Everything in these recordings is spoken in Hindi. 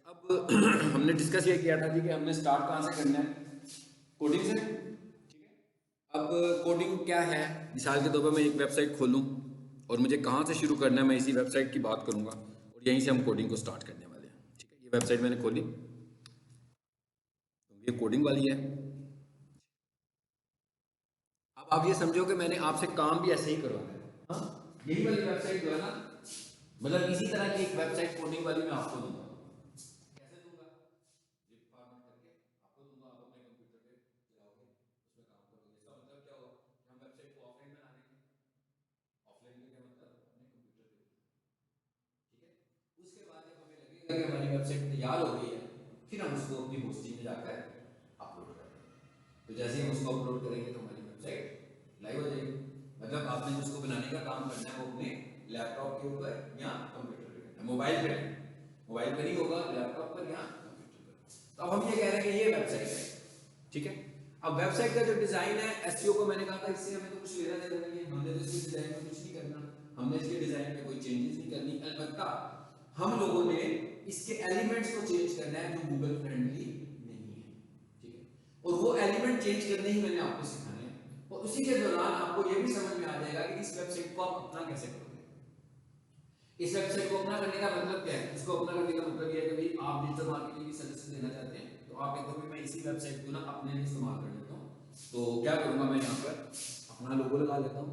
अब हमने डिस्कस ये किया था जी कि हमने स्टार्ट कहाँ से करना है, कोडिंग से। ठीक है, अब कोडिंग क्या है, मिसाल के तौर पर मैं एक वेबसाइट खोलूँ और मुझे कहाँ से शुरू करना है, मैं इसी वेबसाइट की बात करूँगा और यहीं से हम कोडिंग को स्टार्ट करने वाले हैं। ठीक है, ये वेबसाइट मैंने खोली तो ये कोडिंग वाली है। अब आप ये समझो कि मैंने आपसे काम भी ऐसे ही करवाना है। हाँ, यही वाली वेबसाइट जो है ना, मतलब इसी तरह की एक वेबसाइट कोडिंग वाली मैं आपको दूंगा। कैसे दूंगा, जिप फॉर्मेट करके आपको दूंगा, आप अपने कंप्यूटर पे चलाओगे, उसमें काम करोगे। इसका मतलब क्या हुआ कि हम वेबसाइट को ऑफलाइन बना देंगे। ऑफलाइन का क्या मतलब, अपने कंप्यूटर पे। ठीक है, उसके बाद जब हमें लगेगा कि हमारी वेबसाइट तैयार हो गई है, फिर हम उसको अपनी होस्टिंग में जाकर अपलोड करेंगे। तो जैसे ही हम उसको अपलोड करेंगे तो हमारी वेबसाइट लाइव हो जाएगी। मतलब आपने जिसको बनाने का काम करना है वो अपने लैपटॉप के ऊपर या कंप्यूटर पे करना है, मोबाइल पे नहीं, मोबाइल पे नहीं होगा, लैपटॉप पर या कंप्यूटर पर। तो अब हम ये कह रहे हैं कि ये वेबसाइट है। ठीक है, अब वेबसाइट का जो डिजाइन है, एसईओ को मैंने कहा था इससे हमें तो कुछ लेना देना नहीं है, हमने तो इसके डिजाइन में कुछ नहीं करना, हमने इसके डिजाइन में कोई चेंजेस नहीं करनी। अलबत्ता हम लोगों ने इसके एलिमेंट्स को चेंज करना है जो गूगल फ्रेंडली नहीं है। ठीक है, और वो एलिमेंट चेंज करने ही मैंने आपको सिखाने हैं, और उसी के दौरान आपको ये भी समझ में आ जाएगा कि इस वेबसाइट को आप अपना कैसे करोगे। इस वेबसाइट को अपना करने का मतलब क्या है, इसको अपना करने का मतलब ये है कि भाई आप डिजिटल मार्केटिंग की सर्विस देना चाहते हैं, तो आप कहते हो कि मैं इसी वेबसाइट को ना अपने लिए इस्तेमाल कर लेता हूँ। तो क्या करूंगा, मैं यहाँ पर अपना लोगो लगा लेता हूँ,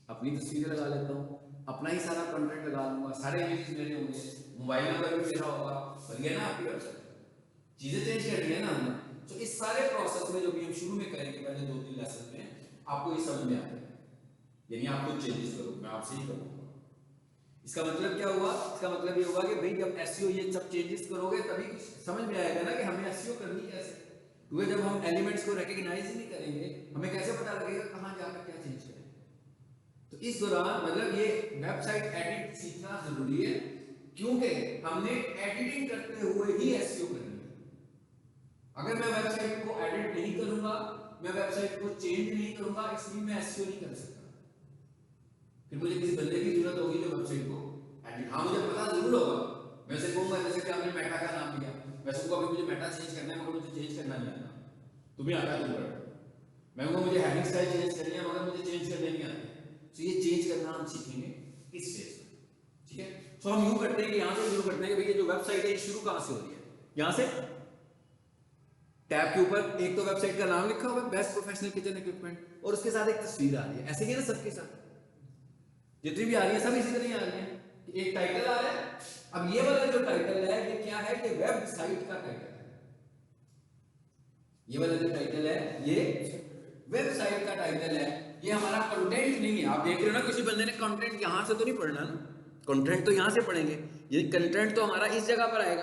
अपनी तस्वीरें लगा लेता हूँ, अपना ही सारा कंटेंट लगा लूंगा, सारे इमेजेस मेरे होंगे, मोबाइल नंबर भी मेरा होगा, बन गया ना आपकी वेबसाइट। चीजें चेंज करनी है ना हमने। तो इस सारे प्रोसेस में जो भी हम शुरू में करेंगे पहले 2-3 लेसन में, आपको ये समझ में आ जाएगा। यानी आप कुछ चेंजेस करो, मैं आपसे ही करूंगा। इसका मतलब क्या हुआ, इसका मतलब ये हुआ कि भाई जब एसईओ ये सब चेंजेस करोगे तभी कुछ समझ में आएगा ना कि हमें एसईओ करनी कैसे। क्योंकि जब हम एलिमेंट्स को रिकॉग्नाइज ही नहीं करेंगे, हमें कैसे पता लगेगा कहां जाकर क्या चेंज करें। तो इस दौरान मतलब ये वेबसाइट एडिट सीखना जरूरी है, क्योंकि हमने एडिटिंग करते हुए ही एसईओ करनी है। अगर मैं वेबसाइट को एडिट नहीं करूंगा, मैं वेबसाइट को चेंज नहीं करूंगा, इसलिए मैं एसईओ नहीं कर सकता। फिर मुझे किसी बंदे की जरूरत होगी जो वेबसाइट को एडिट, हाँ मुझे पता जरूर होगा, मैं उसे कहूंगा जैसे कि आपने मेटा का नाम लिया, वैसे को अभी मुझे मेटा चेंज करना है मगर मुझे चेंज करना नहीं आता, तुम्हें आता है तुम कर, मैं कहूँगा मुझे हेडिंग स्टाइल चेंज करनी है मगर मुझे चेंज करने नहीं आती। तो ये चेंज करना हम सीखेंगे इस फेज में। ठीक है, तो हम यूं करते हैं कि यहाँ से शुरू करते हैं कि भाई ये जो वेबसाइट है ये शुरू कहाँ से हो रही है, यहाँ से टैब के ऊपर एक तो वेबसाइट का नाम लिखा हुआ है, बेस्ट प्रोफेशनल किचन इक्विपमेंट, और उसके साथ एक तस्वीर आ रही है, ऐसे ही है ना सबके साथ, जितनी भी आ रही है सब इसी तरह ही आ रही है। एक टाइटल आ रहा है, अब ये वाला जो टाइटल है ये क्या है, ये वेबसाइट का टाइटल है। ये वाला जो टाइटल है ये वेबसाइट का टाइटल है, ये हमारा कंटेंट नहीं है। आप देख रहे हो ना, किसी बंदे ने कंटेंट यहां से तो नहीं पढ़ना ना, कंटेंट तो यहां से पढ़ेंगे, ये कंटेंट तो हमारा इस जगह पर आएगा।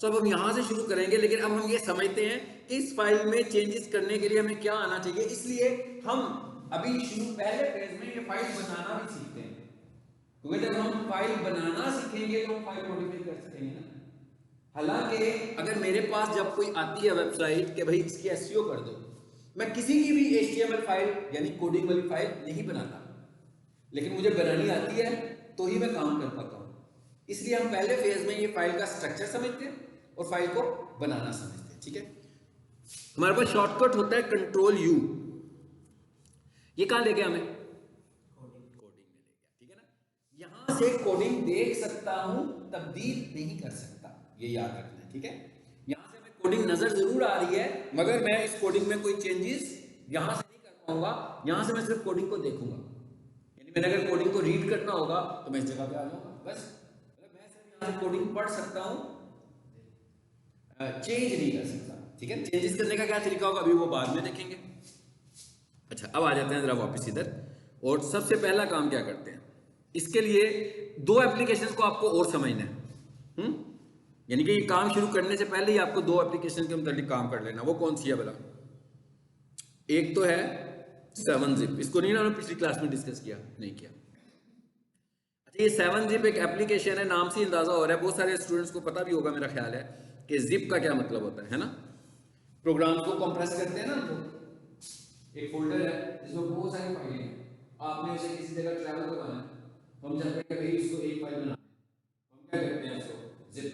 तो अब हम यहां से शुरू करेंगे, लेकिन अब हम ये समझते हैं कि इस फाइल में चेंजेस करने के लिए हमें क्या आना चाहिए, इसलिए हम अभी शुरू पहले पेज में ये फाइल बनाना भी सीखते हैं, क्योंकि जब हम फाइल बनाना सीखेंगे तो हम फाइल मॉडिफाई कर सकेंगे ना। हालांकि अगर मेरे पास जब कोई आती है वेबसाइट कि भाई इसकी एसईओ कर दो, मैं किसी की भी एचटीएमएल फाइल यानी कोडिंग वाली फाइल नहीं बनाता, लेकिन मुझे बनानी आती है तो ही मैं काम कर पाता हूं। इसलिए हम पहले फेज में ये फाइल का स्ट्रक्चर समझते हैं और फाइल को बनाना समझते हैं। ठीक है, हमारे पास शॉर्टकट होता है कंट्रोल यू, ये कहां ले गया हमें, कोडिंग में ले गया। ठीक है ना, यहां से कोडिंग देख सकता हूं, तब्दील नहीं कर सकता, ये याद रखना है। ठीक है, यहां से हमें कोडिंग नजर जरूर आ रही है मगर मैं इस कोडिंग में कोई चेंजेस यहां से नहीं कर पाऊंगा, यहां से मैं सिर्फ कोडिंग को देखूंगा। यानी मैंने अगर कोडिंग को रीड करना होगा तो मैं इस जगह पे आ जाऊंगा बस, मतलब मैं सिर्फ यहां से कोडिंग पढ़ सकता हूं, चेंज नहीं कर सकता। ठीक है, चेंजेस करने का क्या तरीका होगा अभी वो बाद में देखेंगे। अच्छा, अब आ जाते हैं जरा वापस इधर, और सबसे पहला काम क्या करते हैं, इसके लिए दो एप्लीकेशंस को आपको और समझना है। यानी कि ये काम शुरू करने से पहले ही आपको दो एप्लीकेशन के मुताबिक काम कर लेना। वो कौन सी है भला, एक तो है 7zip, इसको नहीं ना पिछली क्लास में डिस्कस किया, नहीं किया। अच्छा, ये 7zip एक एप्लीकेशन है, नाम से अंदाजा हो रहा है, बहुत सारे स्टूडेंट्स को पता भी होगा मेरा ख्याल है कि जिप का क्या मतलब होता है ना। प्रोग्राम को कंप्रेस करते हैं ना, तो एक फोल्डर है जिसमें बहुत सारी फाइलें हैं, आपने उसे किसी जगह ट्रैवल करवाना है, तो हम चाहते हैं कि भाई इसको एक फाइल बना, हम क्या करते हैं उसको जिप,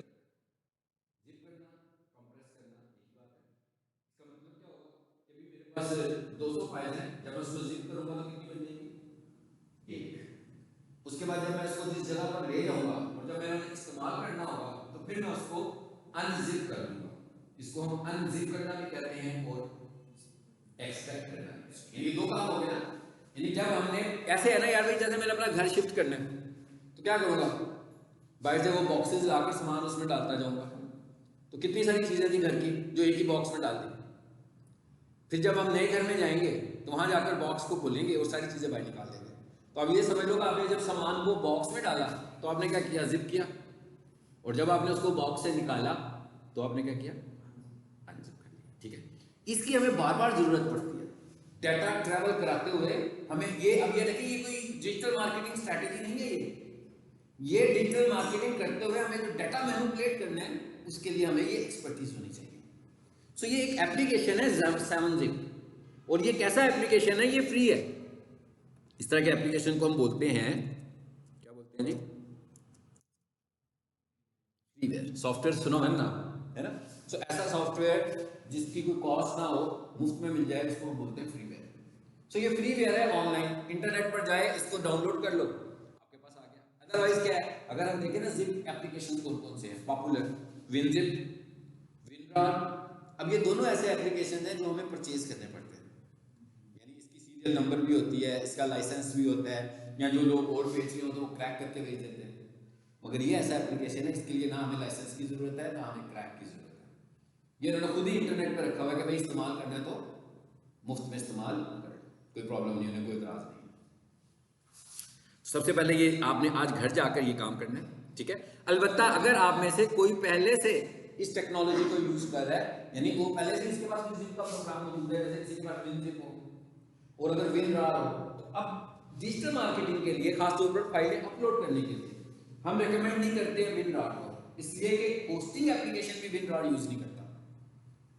पास 200 फाइल हैं, जब मैं उसको जिप करूंगा तो कितनी बन जाएगी? एक। उसके बाद जब मैं इसको जिस जगह पर ले जाऊंगा और जब मैंने इस्तेमाल करना होगा तो फिर मैं उसको अनजिप कर दूंगा। इसको हम अनजिप करना भी कहते हैं और एक्सट्रैक्ट करना। ये दो काम हो गए ना। यानी जब हमने ऐसे है ना यार भाई, जैसे मैंने अपना घर शिफ्ट करना है तो क्या करूंगा, बाहर से वो बॉक्सेस लाके सामान उसमें डालता जाऊंगा, तो कितनी सारी चीजें थी घर की जो एक ही बॉक्स में डाल दी। फिर जब हम नए घर में जाएंगे तो वहां जाकर बॉक्स को खोलेंगे और सारी चीजें बाहर निकाल देंगे। तो अब ये समझ लो कि आपने जब सामान को बॉक्स में डाला तो आपने क्या किया, जिप किया, और जब आपने उसको बॉक्स से निकाला तो आपने क्या किया, अनजिप कर दिया। ठीक है, इसकी हमें बार बार जरूरत पड़ती है डाटा ट्रैवल कराते हुए हमें। ये अब ये देखिए, ये कोई डिजिटल मार्केटिंग स्ट्रैटेजी नहीं है, ये डिजिटल मार्केटिंग करते हुए हमें जो डाटा मैनिपुलेट करना है उसके लिए हमें ये एक्सपर्टीज होनी चाहिए। सो ये एक एप्लीकेशन है 7zip, और ये कैसा एप्लीकेशन है, ये फ्री है। इस तरह के एप्लीकेशन को हम बोलते हैं, क्या बोलते हैं जी, फ्रीवेयर सॉफ्टवेयर। सुनो है ना, है ना। सो ऐसा सॉफ्टवेयर जिसकी कोई कॉस्ट ना हो, मुफ्त में मिल जाए, उसको हम बोलते हैं फ्रीवेयर। सो ये फ्रीवेयर है, ऑनलाइन इंटरनेट पर जाए, इसको डाउनलोड कर लो, आपके पास आ गया। अदरवाइज क्या है, अगर हम देखें ना जिप एप्लीकेशन कौन कौन से हैं पॉपुलर, विनजिप, विनरार। अब ये दोनों ऐसे एप्लीकेशन हैं जो हमें परचेज करने पड़ते हैं, यानी इसकी सीरियल नंबर भी होती है, इसका लाइसेंस भी होता है, या जो लोग और बेच रहे हो तो वो क्रैक करके बेच देते हैं। मगर ये ऐसा एप्लीकेशन है, इसके लिए ना हमें लाइसेंस की जरूरत है ना हमें क्रैक की जरूरत है। ये उन्होंने खुद ही इंटरनेट पर रखा हुआ है कि भाई इस्तेमाल करना है तो मुफ्त में इस्तेमाल करें, कोई प्रॉब्लम नहीं, उन्हें कोई इतराज नहीं। सबसे पहले ये आपने आज घर जाकर ये काम करना है, ठीक है। अलबत्ता अगर आप में से कोई पहले से इस टेक्नोलॉजी को यूज कर रहा है, यानी वो पहले से इसके पास जिप का प्रोग्राम मौजूद है, जैसे किसी के पास विनजिप हो और अगर विनरार हो, तो अब डिजिटल मार्केटिंग के लिए खासतौर पर फाइलें अपलोड करने के लिए हम रेकमेंड नहीं करते हैं विनरार को, इसलिए कि होस्टिंग एप्लीकेशन भी विनरार यूज नहीं करता।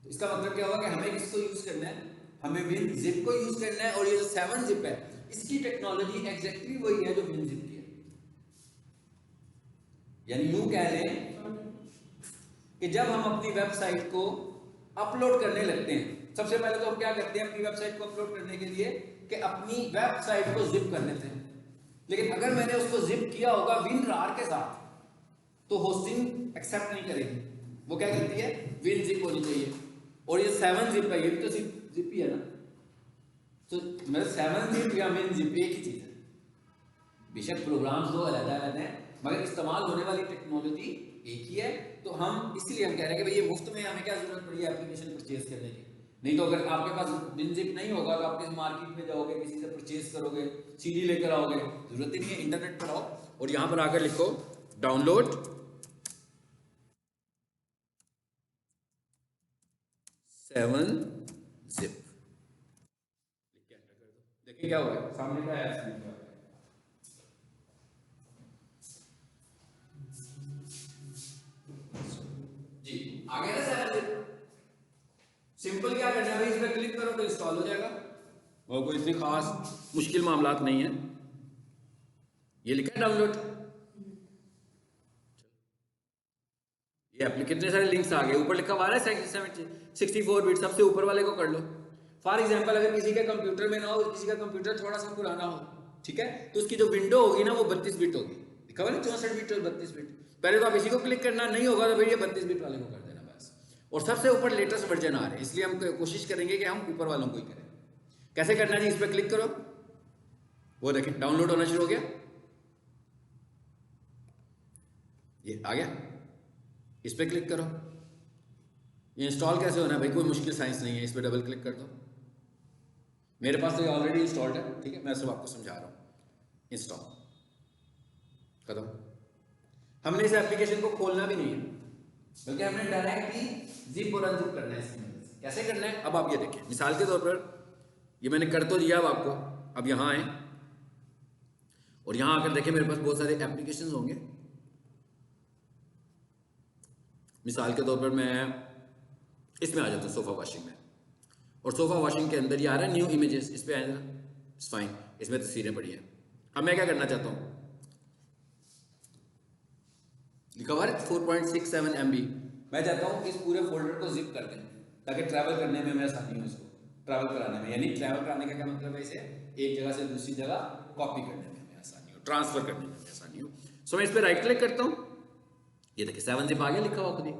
तो इसका मतलब क्या हुआ कि हमें किसको यूज करना है, हमें विनजिप को यूज करना है। और ये जो 7zip है, इसकी टेक्नोलॉजी एग्जैक्टली वही है जो विनजिप की है। यानी यूं कह लें कि जब हम अपनी वेबसाइट को अपलोड करने लगते हैं, सबसे पहले तो हम क्या करते हैं अपनी वेबसाइट को अपलोड करने के लिए कि अपनी वेबसाइट को जिप कर लेते हैं। लेकिन अगर मैंने उसको जिप किया होगा विनरार के साथ तो होस्टिंग एक्सेप्ट नहीं करेगी, वो क्या कहती है, विनजिप होनी चाहिए। और ये 7zip है, ये भी तो जिप ही है ना, तो मेरा 7zip या विनजिप एक ही चीज है। बेशक प्रोग्राम्स दो अलग अलग हैं मगर इस्तेमाल होने वाली टेक्नोलॉजी एक ही है। तो हम इसलिए हम कह रहे हैं कि भाई ये मुफ्त में हमें क्या जरूरत पड़ी है एप्लीकेशन परचेज करने की। नहीं तो अगर आपके पास विनजिप नहीं होगा तो आप किस मार्केट में जाओगे, किसी से परचेज करोगे, सीडी लेकर आओगे, जरूरत ही नहीं है। इंटरनेट पर आओ और यहां पर आकर लिखो डाउनलोड 7zip, देखिए क्या हुआ है, सामने क्या है, जी आ गया ना 7zip। सिंपल क्या करना है भाई, इस पर क्लिक करो तो इंस्टॉल हो जाएगा, और कोई इतनी खास मुश्किल मामलात नहीं है। ये लिखा है डाउनलोड, ये कितने सारे लिंक्स आ गए, ऊपर लिखा हुआ है 64 बिट, सबसे ऊपर वाले को कर लो। फॉर एग्जांपल अगर किसी के कंप्यूटर में ना हो, किसी का कंप्यूटर थोड़ा सा पुराना हो, ठीक है, तो उसकी जो विंडो होगी ना वो 32 बिट होगी, लिखा हुआ है 64 बिट और 32 बिट। पहले तो आप इसी को क्लिक करना, नहीं होगा तो फिर ये 32 बिट वाले को कर देना बस। और सबसे ऊपर लेटेस्ट वर्जन आ रहे हैं, इसलिए हम कोशिश करेंगे कि हम ऊपर वालों को ही करें। कैसे करना जी, इस पर क्लिक करो, वो देखें डाउनलोड होना शुरू हो गया, ये आ गया, इस पर क्लिक करो। ये इंस्टॉल कैसे होना है भाई, कोई मुश्किल साइंस नहीं है, इस पर डबल क्लिक कर दो। मेरे पास तो ये ऑलरेडी इंस्टॉल्ड है, ठीक है, मैं सिर्फ आपको समझा रहा हूं। इंस्टॉल खत्म। हमने इस एप्लीकेशन को खोलना भी नहीं है, बल्कि हमने डायरेक्टली जिप और अनजिप करना है इसकी मदद से। कैसे करना है अब आप ये देखिए, मिसाल के तौर पर ये मैंने कर तो दिया अब आपको। अब यहां आए और यहां आकर देखें, मेरे पास बहुत सारे एप्लीकेशन होंगे। मिसाल के तौर पर मैं इसमें आ जाता हूँ, सोफा वॉशिंग में, और सोफा वॉशिंग के अंदर ये आ रहा है न्यू इमेजेस, इस पे आएगा, इट्स फाइन, इसमें तस्वीरें पड़ी हैं। अब मैं क्या करना चाहता हूँ, लिखा हुआ है 4.67 MB, मैं चाहता हूँ इस पूरे फोल्डर को जिप कर दें ताकि ट्रैवल करने में मैं आसानी हो इसको। ट्रैवल कराने में, यानी ट्रैवल कराने का क्या मतलब है, इसे एक जगह से दूसरी जगह कॉपी करने में हमें आसानी हो, ट्रांसफर करने में आसानी हो। सो मैं इस पर राइट क्लिक करता हूँ, ये देखिए 7-zip आ गया लिखा हुआ खुद ही।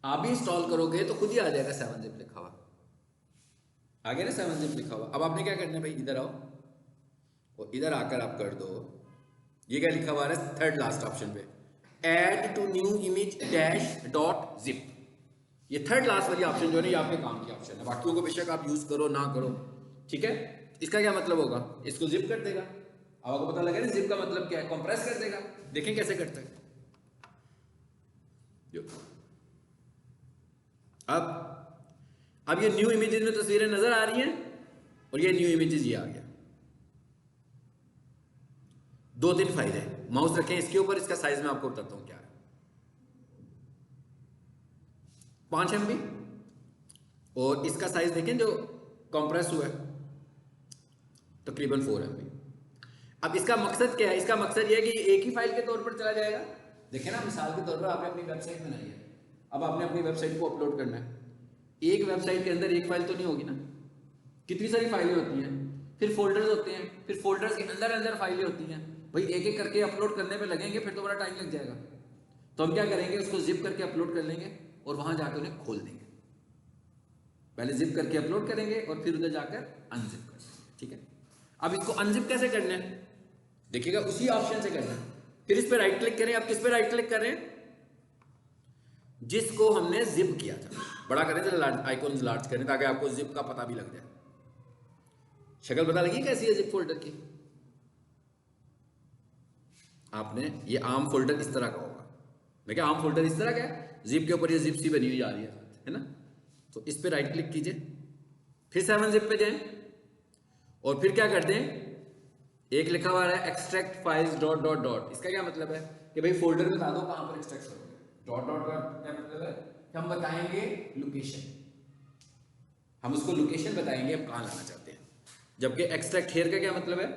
आप भी इंस्टॉल करोगे तो खुद ही आ जाएगा 7-zip लिखा हुआ, आ गया ना 7-zip लिखा हुआ। अब आपने क्या करना है भाई, इधर आओ और इधर आकर आप कर दो, ये क्या लिखा हुआ है थर्ड लास्ट ऑप्शन पे, add to new image dash dot zip. ये थर्ड लास्ट वाली ऑप्शन जो है ना, ये आपके काम की ऑप्शन है, बाकियों को बेशक आप यूज करो ना करो, ठीक है। इसका क्या मतलब होगा, इसको जिप कर देगा। अब आपको पता लगा ना जिप का मतलब क्या है, कंप्रेस कर देगा। देखें कैसे करते हैं। अब ये न्यू इमेजेस में तस्वीरें नजर आ रही हैं, और ये न्यू इमेजेस ये आ गया। 2-3 फायदे, माउस रखें इसके ऊपर, इसका साइज में आपको बताता हूं क्या है। 5 MB, और इसका साइज देखें जो कंप्रेस हुआ है तकरीबन 4 MB। अब इसका मकसद क्या है, इसका मकसद यह है कि एक ही फाइल के तौर पर चला जाएगा। देखें ना, मिसाल के तौर पर आपने अपनी वेबसाइट बनाई है, अब आपने अपनी वेबसाइट को अपलोड करना है। एक वेबसाइट के अंदर एक फाइल तो नहीं होगी ना, कितनी सारी फाइलें होती हैं, फिर फोल्डर्स होते हैं, फिर फोल्डर्स के अंदर अंदर फाइलें होती हैं। भाई एक एक करके अपलोड करने में लगेंगे, फिर तो बड़ा टाइम लग जाएगा। तो हम क्या करेंगे, उसको जिप करके अपलोड कर लेंगे और वहां जाकर उन्हें खोल देंगे। पहले जिप करके अपलोड करेंगे और फिर उधर जाकर अनजिप कर देंगे, ठीक है। अब इसको अनजिप कैसे करना है देखिएगा, उसी ऑप्शन से करना है। फिर इस पर राइट क्लिक करें। आप किस पे राइट क्लिक कर रहे हैं, जिसको हमने जिप किया था, बड़ा करें तो आइकॉन लार्ज करें ताकि आपको जिप का पता भी लग जाए। शक्ल पता लगी कैसी है जिप फोल्डर की। आपने ये आम फोल्डर इस तरह का होगा, मैं क्या आम फोल्डर इस तरह का है, जिप के ऊपर ये जिप सी बनी हुई आ रही है ना। तो इस पे राइट क्लिक कीजिए, फिर 7-zip पे जाएं और फिर क्या कर दें, एक लिखा हुआ है extract files dot dot dot. इसका क्या मतलब है कि भाई फोल्डर बता दो कहां पर एक्सट्रैक्ट करोगे। डॉट डॉट डॉट क्या मतलब है कि हम बताएंगे लोकेशन, हम उसको लोकेशन बताएंगे हम कहां लाना चाहते हैं। जबकि एक्सट्रैक्ट हियर का क्या मतलब है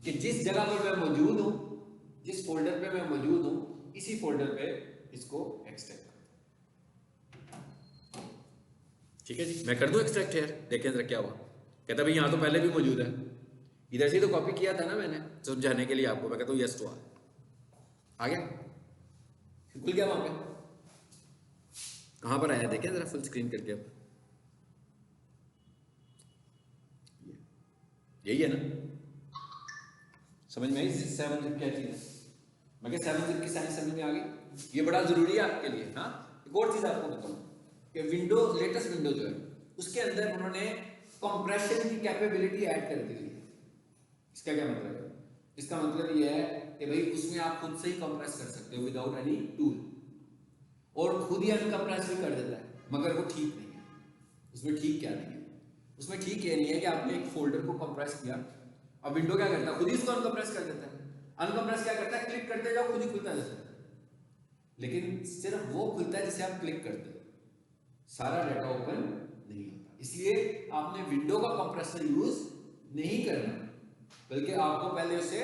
कि जिस जगह पर मैं मौजूद हूं, जिस फोल्डर पे मैं मौजूद हूं, इसी फोल्डर पे इसको एक्सट्रैक्ट, ठीक है जी। मैं कर दूं एक्सट्रैक्ट हियर, देखें जरा क्या हुआ। कहता भाई यहां तो पहले भी मौजूद है, इधर से तो कॉपी किया था ना मैंने समझाने के लिए आपको। मैं कहता हूं यस टू ऑल, आ गया, खुल गया वहां पे। कहां पर आया देखें जरा फुल स्क्रीन करके। अब यही है ना, समझ में आई 7-zip क्या चीज है। मैं क्या 7-zip की साइंस समझ में आ गई, ये बड़ा जरूरी है आपके लिए। हाँ, एक और चीज आपको बताऊं कि विंडो, लेटेस्ट विंडो जो है उसके अंदर उन्होंने कंप्रेशन की कैपेबिलिटी ऐड कर दी है। इसका क्या मतलब है, इसका मतलब ये है कि भाई उसमें आप खुद से ही कंप्रेस कर सकते हो विदाउट एनी टूल, और खुद ही अनकंप्रेस भी कर देता है। मगर वो ठीक नहीं है। उसमें ठीक क्या नहीं है, उसमें ठीक ये नहीं है कि आपने एक फोल्डर को कंप्रेस किया, अब विंडो क्या करता है खुद ही उसको अनकंप्रेस कर देता है। अनकंप्रेस क्या करता है, क्लिक करते जाओ खुद ही खुलता है। लेकिन सिर्फ वो खुलता है जिसे आप क्लिक करते हो, सारा डाटा ओपन नहीं होता। इसलिए आपने विंडो का कंप्रेसर यूज नहीं करना, बल्कि आपको पहले उसे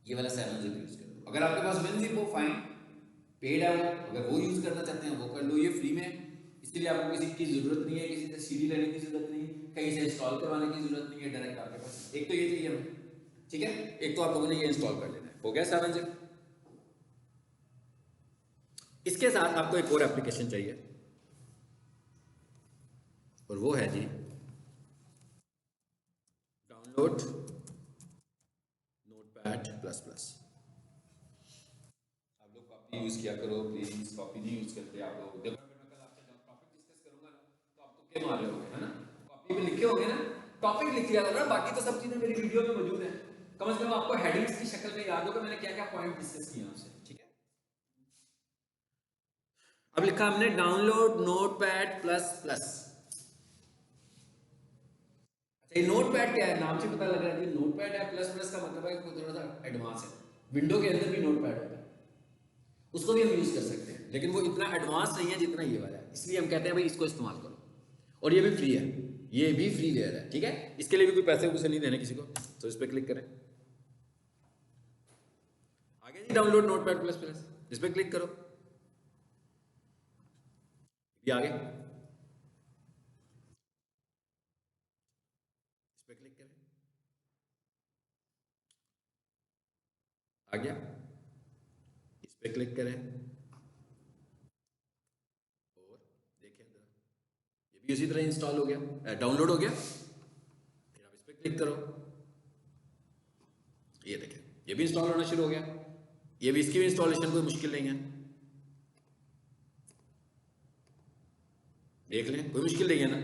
ये वाला 7-zip यूज कर दो। अगर आपके पास WinZip हो फाइन, पेड है वो, अगर वो यूज करना चाहते हैं वो कर लो, ये फ्री में। इसलिए आपको किसी की जरूरत नहीं है, किसी से सीडी लेने की जरूरत नहीं, कहीं से इंस्टॉल करवाने की जरूरत नहीं है, डायरेक्ट आपके पास। एक तो ये चाहिए हमें, ठीक है। एक तो आप लोगों ने ये इंस्टॉल कर लेना है, हो गया 7-zip। इसके साथ आपको एक और एप्लीकेशन चाहिए, और वो है जी डाउनलोड नोटपैड प्लस प्लस। आप लोग कॉपी यूज किया करो प्लीज, कॉपी नहीं यूज करते आप लोग। देखो अगर मैं कल आपसे टॉपिक डिस्कस करूंगा ना, तो आप तुक्के मार रहे होगे, है ना। कॉपी में लिखे होंगे ना, टॉपिक लिख लिया था ना, बाकी तो सब चीजें मेरी वीडियो में मौजूद है। कम से कम आपको हेडिंग्स की शक्ल में याद होगा मैंने क्या क्या पॉइंट डिस्कस किए आपसे, ठीक है। अब लिखा हमने डाउनलोड नोटपैड प्लस प्लस। ये नोटपैड क्या है, नाम से पता लग रहा है, नोटपैड है, प्लस प्लस का मतलब है कि थोड़ा सा एडवांस है। विंडो के अंदर भी नोटपैड होता है, उसको भी हम यूज कर सकते हैं, लेकिन वो इतना एडवांस नहीं है जितना ये वाला है। इसलिए हम कहते हैं भाई इसको इस्तेमाल करो, और ये भी फ्री है, ये भी फ्री वेयर है, ठीक है। इसके लिए भी कोई पैसे वैसे नहीं देने किसी को। तो इस पर क्लिक करें, आगे जी डाउनलोड नोटपैड प्लस प्लस, इस पर क्लिक करो, ये आगे। पे क्लिक करें, आ गया। इस पे क्लिक करें और देखें जरा, ये भी उसी तरह इंस्टॉल हो गया, डाउनलोड हो गया। फिर आप इस पे क्लिक करो, ये देखें ये भी इंस्टॉल होना शुरू हो गया। ये भी, इसकी भी इंस्टॉलेशन कोई मुश्किल नहीं है, देख लें, कोई मुश्किल नहीं है ना।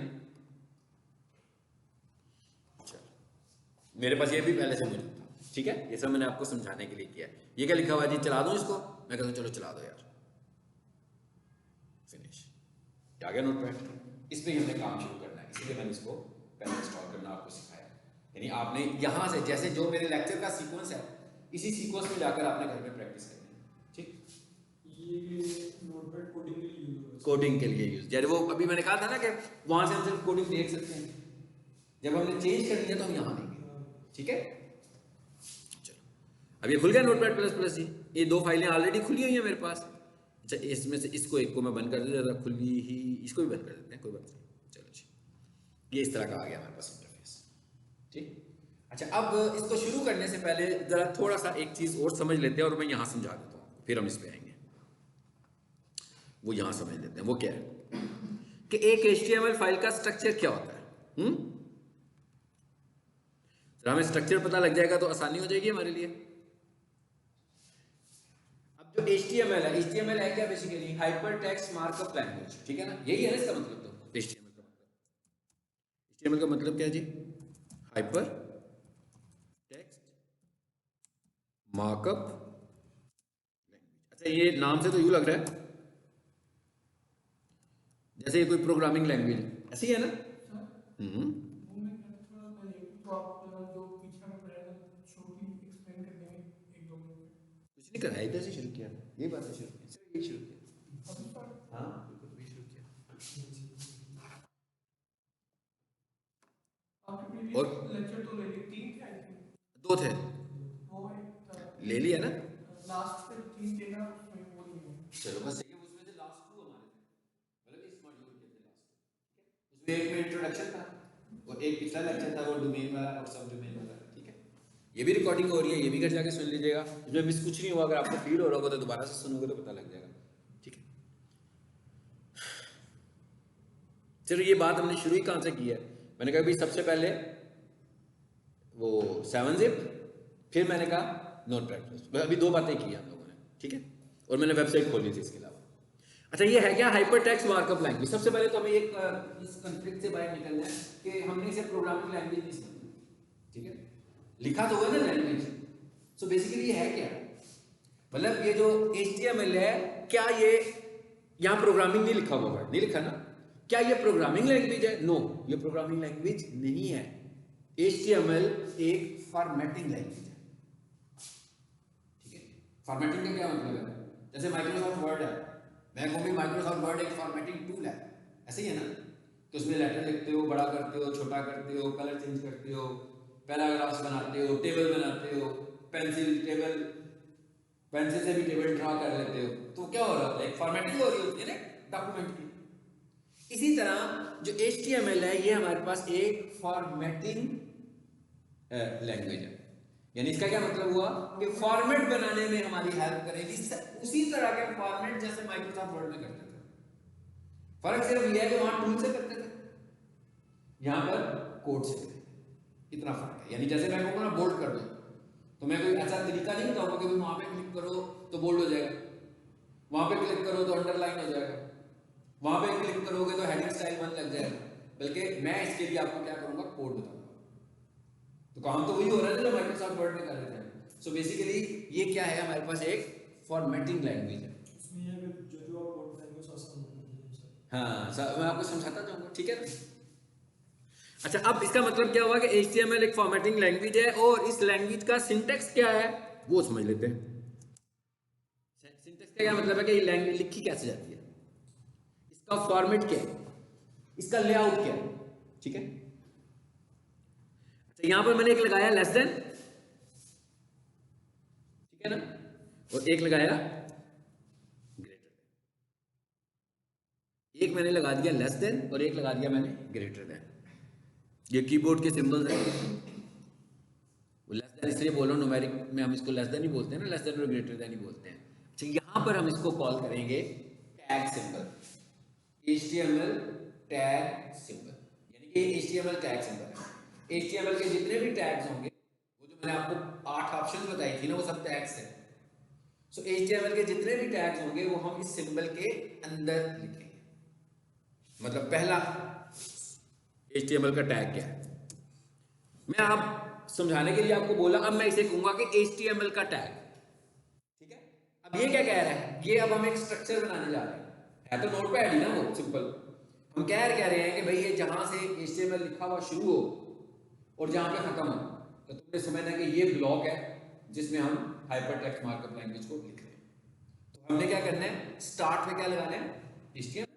मेरे पास ये भी पहले से मौजूद था, ठीक है। ये सब मैंने आपको समझाने के लिए किया है। ये क्या लिखा हुआ है जी, चला दूं इसको? मैं कहता हूँ चलो चला दो यार, फिनिश। आ गया नोटपैड। इस पे हमने काम शुरू करना है, इसीलिए मैंने इसको पहले इंस्टॉल करना आपको सिखाया। यानी आपने यहाँ से, जैसे जो मेरे लेक्चर का सीक्वेंस है, इसी सीक्वेंस में जाकर आपने घर में प्रैक्टिस करनी है, ठीक। ये नोटपैड कोडिंग के लिए यूज होगा। कोडिंग के लिए यूज, जैसे वो अभी मैंने कहा था ना कि वहां से हम सिर्फ कोडिंग देख सकते हैं, जब हमने चेंज करनी है तो हम यहाँ देंगे, ठीक है। चलो अब ये खुल गया नोटपैड प्लस प्लस जी। ये दो फाइलें ऑलरेडी खुली हुई हैं मेरे पास। अच्छा, इसमें से इसको एक को मैं बंद कर देता था, खुली ही, इसको भी बंद कर देते हैं, कोई बात नहीं। चलो जी, ये इस तरह का आ गया हमारे पास इंटरफेस, ठीक। अच्छा, अब इसको शुरू करने से पहले जरा थोड़ा सा एक चीज और समझ लेते हैं, और मैं यहाँ समझा देता हूँ, फिर हम इस पे आएंगे। वो यहाँ समझ लेते हैं, वो क्या है कि एक HTML फाइल का स्ट्रक्चर क्या होता है। जरा हमें स्ट्रक्चर पता लग जाएगा तो आसानी हो जाएगी हमारे लिए। अब जो HTML है, HTML है क्या? Basically hyper text markup language, ठीक है ना। यही है ना इसका मतलब। तो HTML का मतलब क्या है जी? Hyper text markup language. अच्छा, ये नाम से तो यूं लग रहा है जैसे ये कोई प्रोग्रामिंग लैंग्वेज है, ऐसी है ना। कुछ नहीं करा, इधर से शुरू किया, ये बात से शुरू किया, सिर्फ ये शुरू किया। हाँ बिल्कुल, ये शुरू किया। और लेक्चर तो ले लिए, 3 थे आई थिंक। 2 थे, वो ले लिया ना। लास्ट से 3 थे ना, उसमें वो नहीं है। चलो बस, उसमें से लास्ट 2 हमारे थे, मतलब इस मॉड्यूल के थे लास्ट, ठीक है। उसमें एक में इंट्रोडक्शन था और एक पिछला लेक्चर था वो डोमेन वाला और सब डोमेन वाला, ठीक है। ये भी रिकॉर्डिंग हो रही है, ये भी घर जाके सुन लीजिएगा। इसमें मिस कुछ नहीं हुआ, अगर आपको फील हो रहा होगा तो दोबारा से सुनोगे तो पता लग जाएगा, ठीक है। चलो, ये बात हमने शुरू ही कहाँ से की है? मैंने कहा भाई सबसे पहले वो 7-zip, फिर मैंने कहा नोटपैड। अभी 2 बातें की हम लोगों ने, ठीक है। और मैंने वेबसाइट खोली थी इसके अलावा। अच्छा, ये है क्या? Hyper text markup language. सबसे पहले तो हमें एक इस कॉन्फ्लिक्ट से बाहर निकलना है कि हमने इसे प्रोग्रामिंग लैंग्वेज नहीं समझी, ठीक है। लिखा तो हुआ ना लैंग्वेज, सो बेसिकली ये है क्या? मतलब ये जो HTML है, क्या ये यहाँ प्रोग्रामिंग नहीं लिखा हुआ, नहीं लिखा ना। क्या ये प्रोग्रामिंग लैंग्वेज है? नो, ये प्रोग्रामिंग लैंग्वेज नहीं है। HTML एक फॉर्मेटिंग लैंग्वेज है, ठीक है। फॉर्मेटिंग का क्या मतलब है? जैसे माइक्रोसॉफ्ट वर्ड है, मैं कहूँ भी माइक्रोसॉफ्ट वर्ड एक फॉर्मेटिंग टूल है, ऐसे ही है ना। तो उसमें लेटर लिखते हो, बड़ा करते हो, छोटा करते हो, कलर चेंज करते हो, पैराग्राफ्स बनाते हो, टेबल बनाते हो, पेंसिल से भी टेबल ड्रा कर लेते हो। तो क्या हो रहा होता है? एक फॉर्मेटिंग हो रही होती है ना डॉक्यूमेंट की। इसी तरह जो HTML है, ये हमारे पास एक फॉर्मेटिंग लैंग्वेज है। यानी इसका क्या मतलब हुआ कि फॉर्मेट बनाने में हमारी हेल्प करेगी, उसी तरह के फॉर्मेट जैसे माइक्रोसॉफ्ट वर्ड में करते थे। फर्क सिर्फ यह है कि वहां टूल से करते थे, यहां पर कोड से करते थे, इतना फर्क है। यानी जैसे मैं कहूँगा ना बोल्ड कर दो, तो मैं कोई ऐसा तरीका नहीं बताऊंगा कि वहां पे क्लिक करो तो बोल्ड हो जाएगा, वहां पे क्लिक करो तो अंडरलाइन हो जाएगा, वहां पे क्लिक करोगे तो हेडिंग स्टाइल 1 लग जाएगा। बल्कि मैं इसके लिए आपको क्या करूंगा, कोड बताऊंगा। तो काम तो वही हो रहा है जो माइक्रोसॉफ्ट वर्ड में कर रहे थे। सो बेसिकली ये क्या है? हमारे पास एक फॉर्मेटिंग लैंग्वेज है। उसमें ये जो आप कोड करेंगे उसका आसान होगा। हाँ, मैं आपको समझाता जाऊंगा, ठीक है ना। अच्छा, अब इसका मतलब क्या हुआ कि HTML एक फॉर्मेटिंग लैंग्वेज है, और इस लैंग्वेज का सिंटेक्स क्या है वो समझ लेते हैं। सिंटेक्स का क्या मतलब है कि ये लैंग्वेज लिखी कैसे जाती है, इसका फॉर्मेट क्या है, इसका लेआउट क्या है, ठीक है। अच्छा, यहां पर मैंने एक लगाया लेस देन, ठीक है ना, और एक लगाया ग्रेटर देन। एक मैंने लगा दिया लेस देन और एक लगा दिया मैंने ग्रेटर देन। ये कीबोर्ड के सिंबल्स हैं, लेस देन इसलिए बोल रहा हूँ, न्यूमेरिक में हम इसको लेस देन ही बोलते हैं ना, लेस देन और ग्रेटर देन ही बोलते हैं। अच्छा, यहाँ पर हम इसको कॉल करेंगे tag symbol, HTML tag symbol, यानी कि HTML टैग सिंबल है। HTML के जितने भी टैग्स होंगे, वो जो मैंने आपको 8 ऑप्शन बताई थी ना, वो सब टैग्स हैं। सो HTML के जितने भी टैग्स होंगे वो हम इस सिंबल के अंदर लिखेंगे। मतलब पहला HTML का टैग क्या है, मैं आप समझाने के लिए आपको बोला, अब मैं इसे कहूंगा कि HTML का टैग, ठीक है। अब ये क्या कह रहा है, ये अब हम एक स्ट्रक्चर बनाने जा रहे हैं, है तो नोटपैड ही ना वो सिंपल। हम कह रहे हैं कि भाई ये जहां से HTML लिखा हुआ शुरू हो और जहां पे खत्म हो, तो तुमने समझना कि ये ब्लॉक है जिसमें हम हाइपरटेक्स्ट मार्कअप लैंग्वेज को लिख रहे हैं। तो हमने क्या करना है, स्टार्ट पे क्या लगाना है, HTML,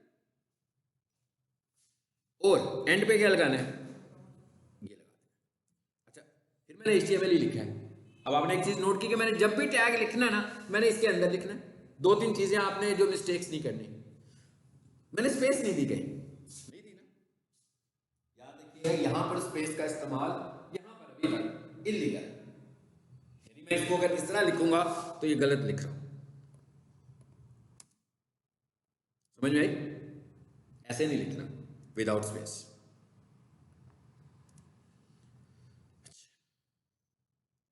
और एंड पे क्या लगाना है, ये लगाना है। अच्छा, फिर मैंने HTML ही लिखा है। अब आपने एक चीज नोट की कि मैंने जब भी टैग लिखना ना, मैंने इसके अंदर लिखना है। 2-3 चीजें आपने जो मिस्टेक्स नहीं करनी, मैंने स्पेस नहीं दी कहीं, नहीं दी ना, याद रखिएगा यहां पर स्पेस का इस्तेमाल यहां पर भी इलीगल, यानी मैं इसको अगर इस तरह लिखूंगा तो ये गलत लिख रहा हूं, समझ में आई? ऐसे नहीं लिखना विदाउट स्पेस।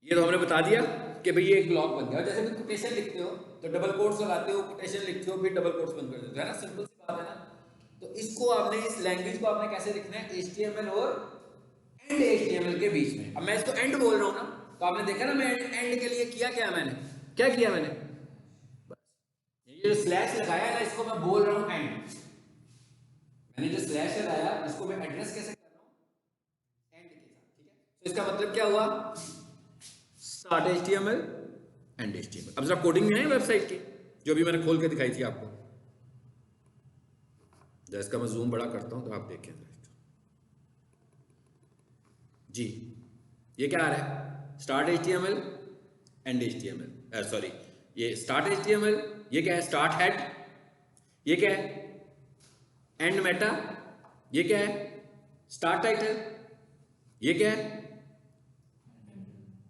ये तो हमने बता दिया कि भाई ये एक ब्लॉक बन गया। जैसे भी कोटेशन लिखते हो तो डबल कोट्स लगाते हो, कोटेशन लिखते हो फिर डबल कोट्स बंद कर देते हो, है ना, सिंपल सी बात है ना। तो इसको आपने, इस लैंग्वेज को आपने कैसे लिखना है, HTML और एंड HTML के बीच में। अब मैं इसको एंड बोल रहा हूं ना, तो आपने देखा ना मैं एंड के लिए किया क्या, मैंने क्या किया, मैंने ये जो स्लैश लगाया है ना, इसको मैं बोल रहा हूं एंड। मैंने जो स्लैश लगाया इसको मैं एड्रेस कैसे कर रहा हूं, एंड के साथ, ठीक है। तो इसका मतलब क्या हुआ, स्टार्ट HTML एंड HTML। अब जरा कोडिंग में है वेबसाइट की, जो भी मैंने खोल के दिखाई थी आपको, जरा इसका मैं जूम बड़ा करता हूं तो आप देखें जी। ये क्या आ रहा है, start HTML and HTML, sorry, ये स्टार्ट HTML, ये क्या है, स्टार्ट हेड, ये क्या है, एंड मेटा, ये क्या है, स्टार्ट टाइटल, ये क्या है।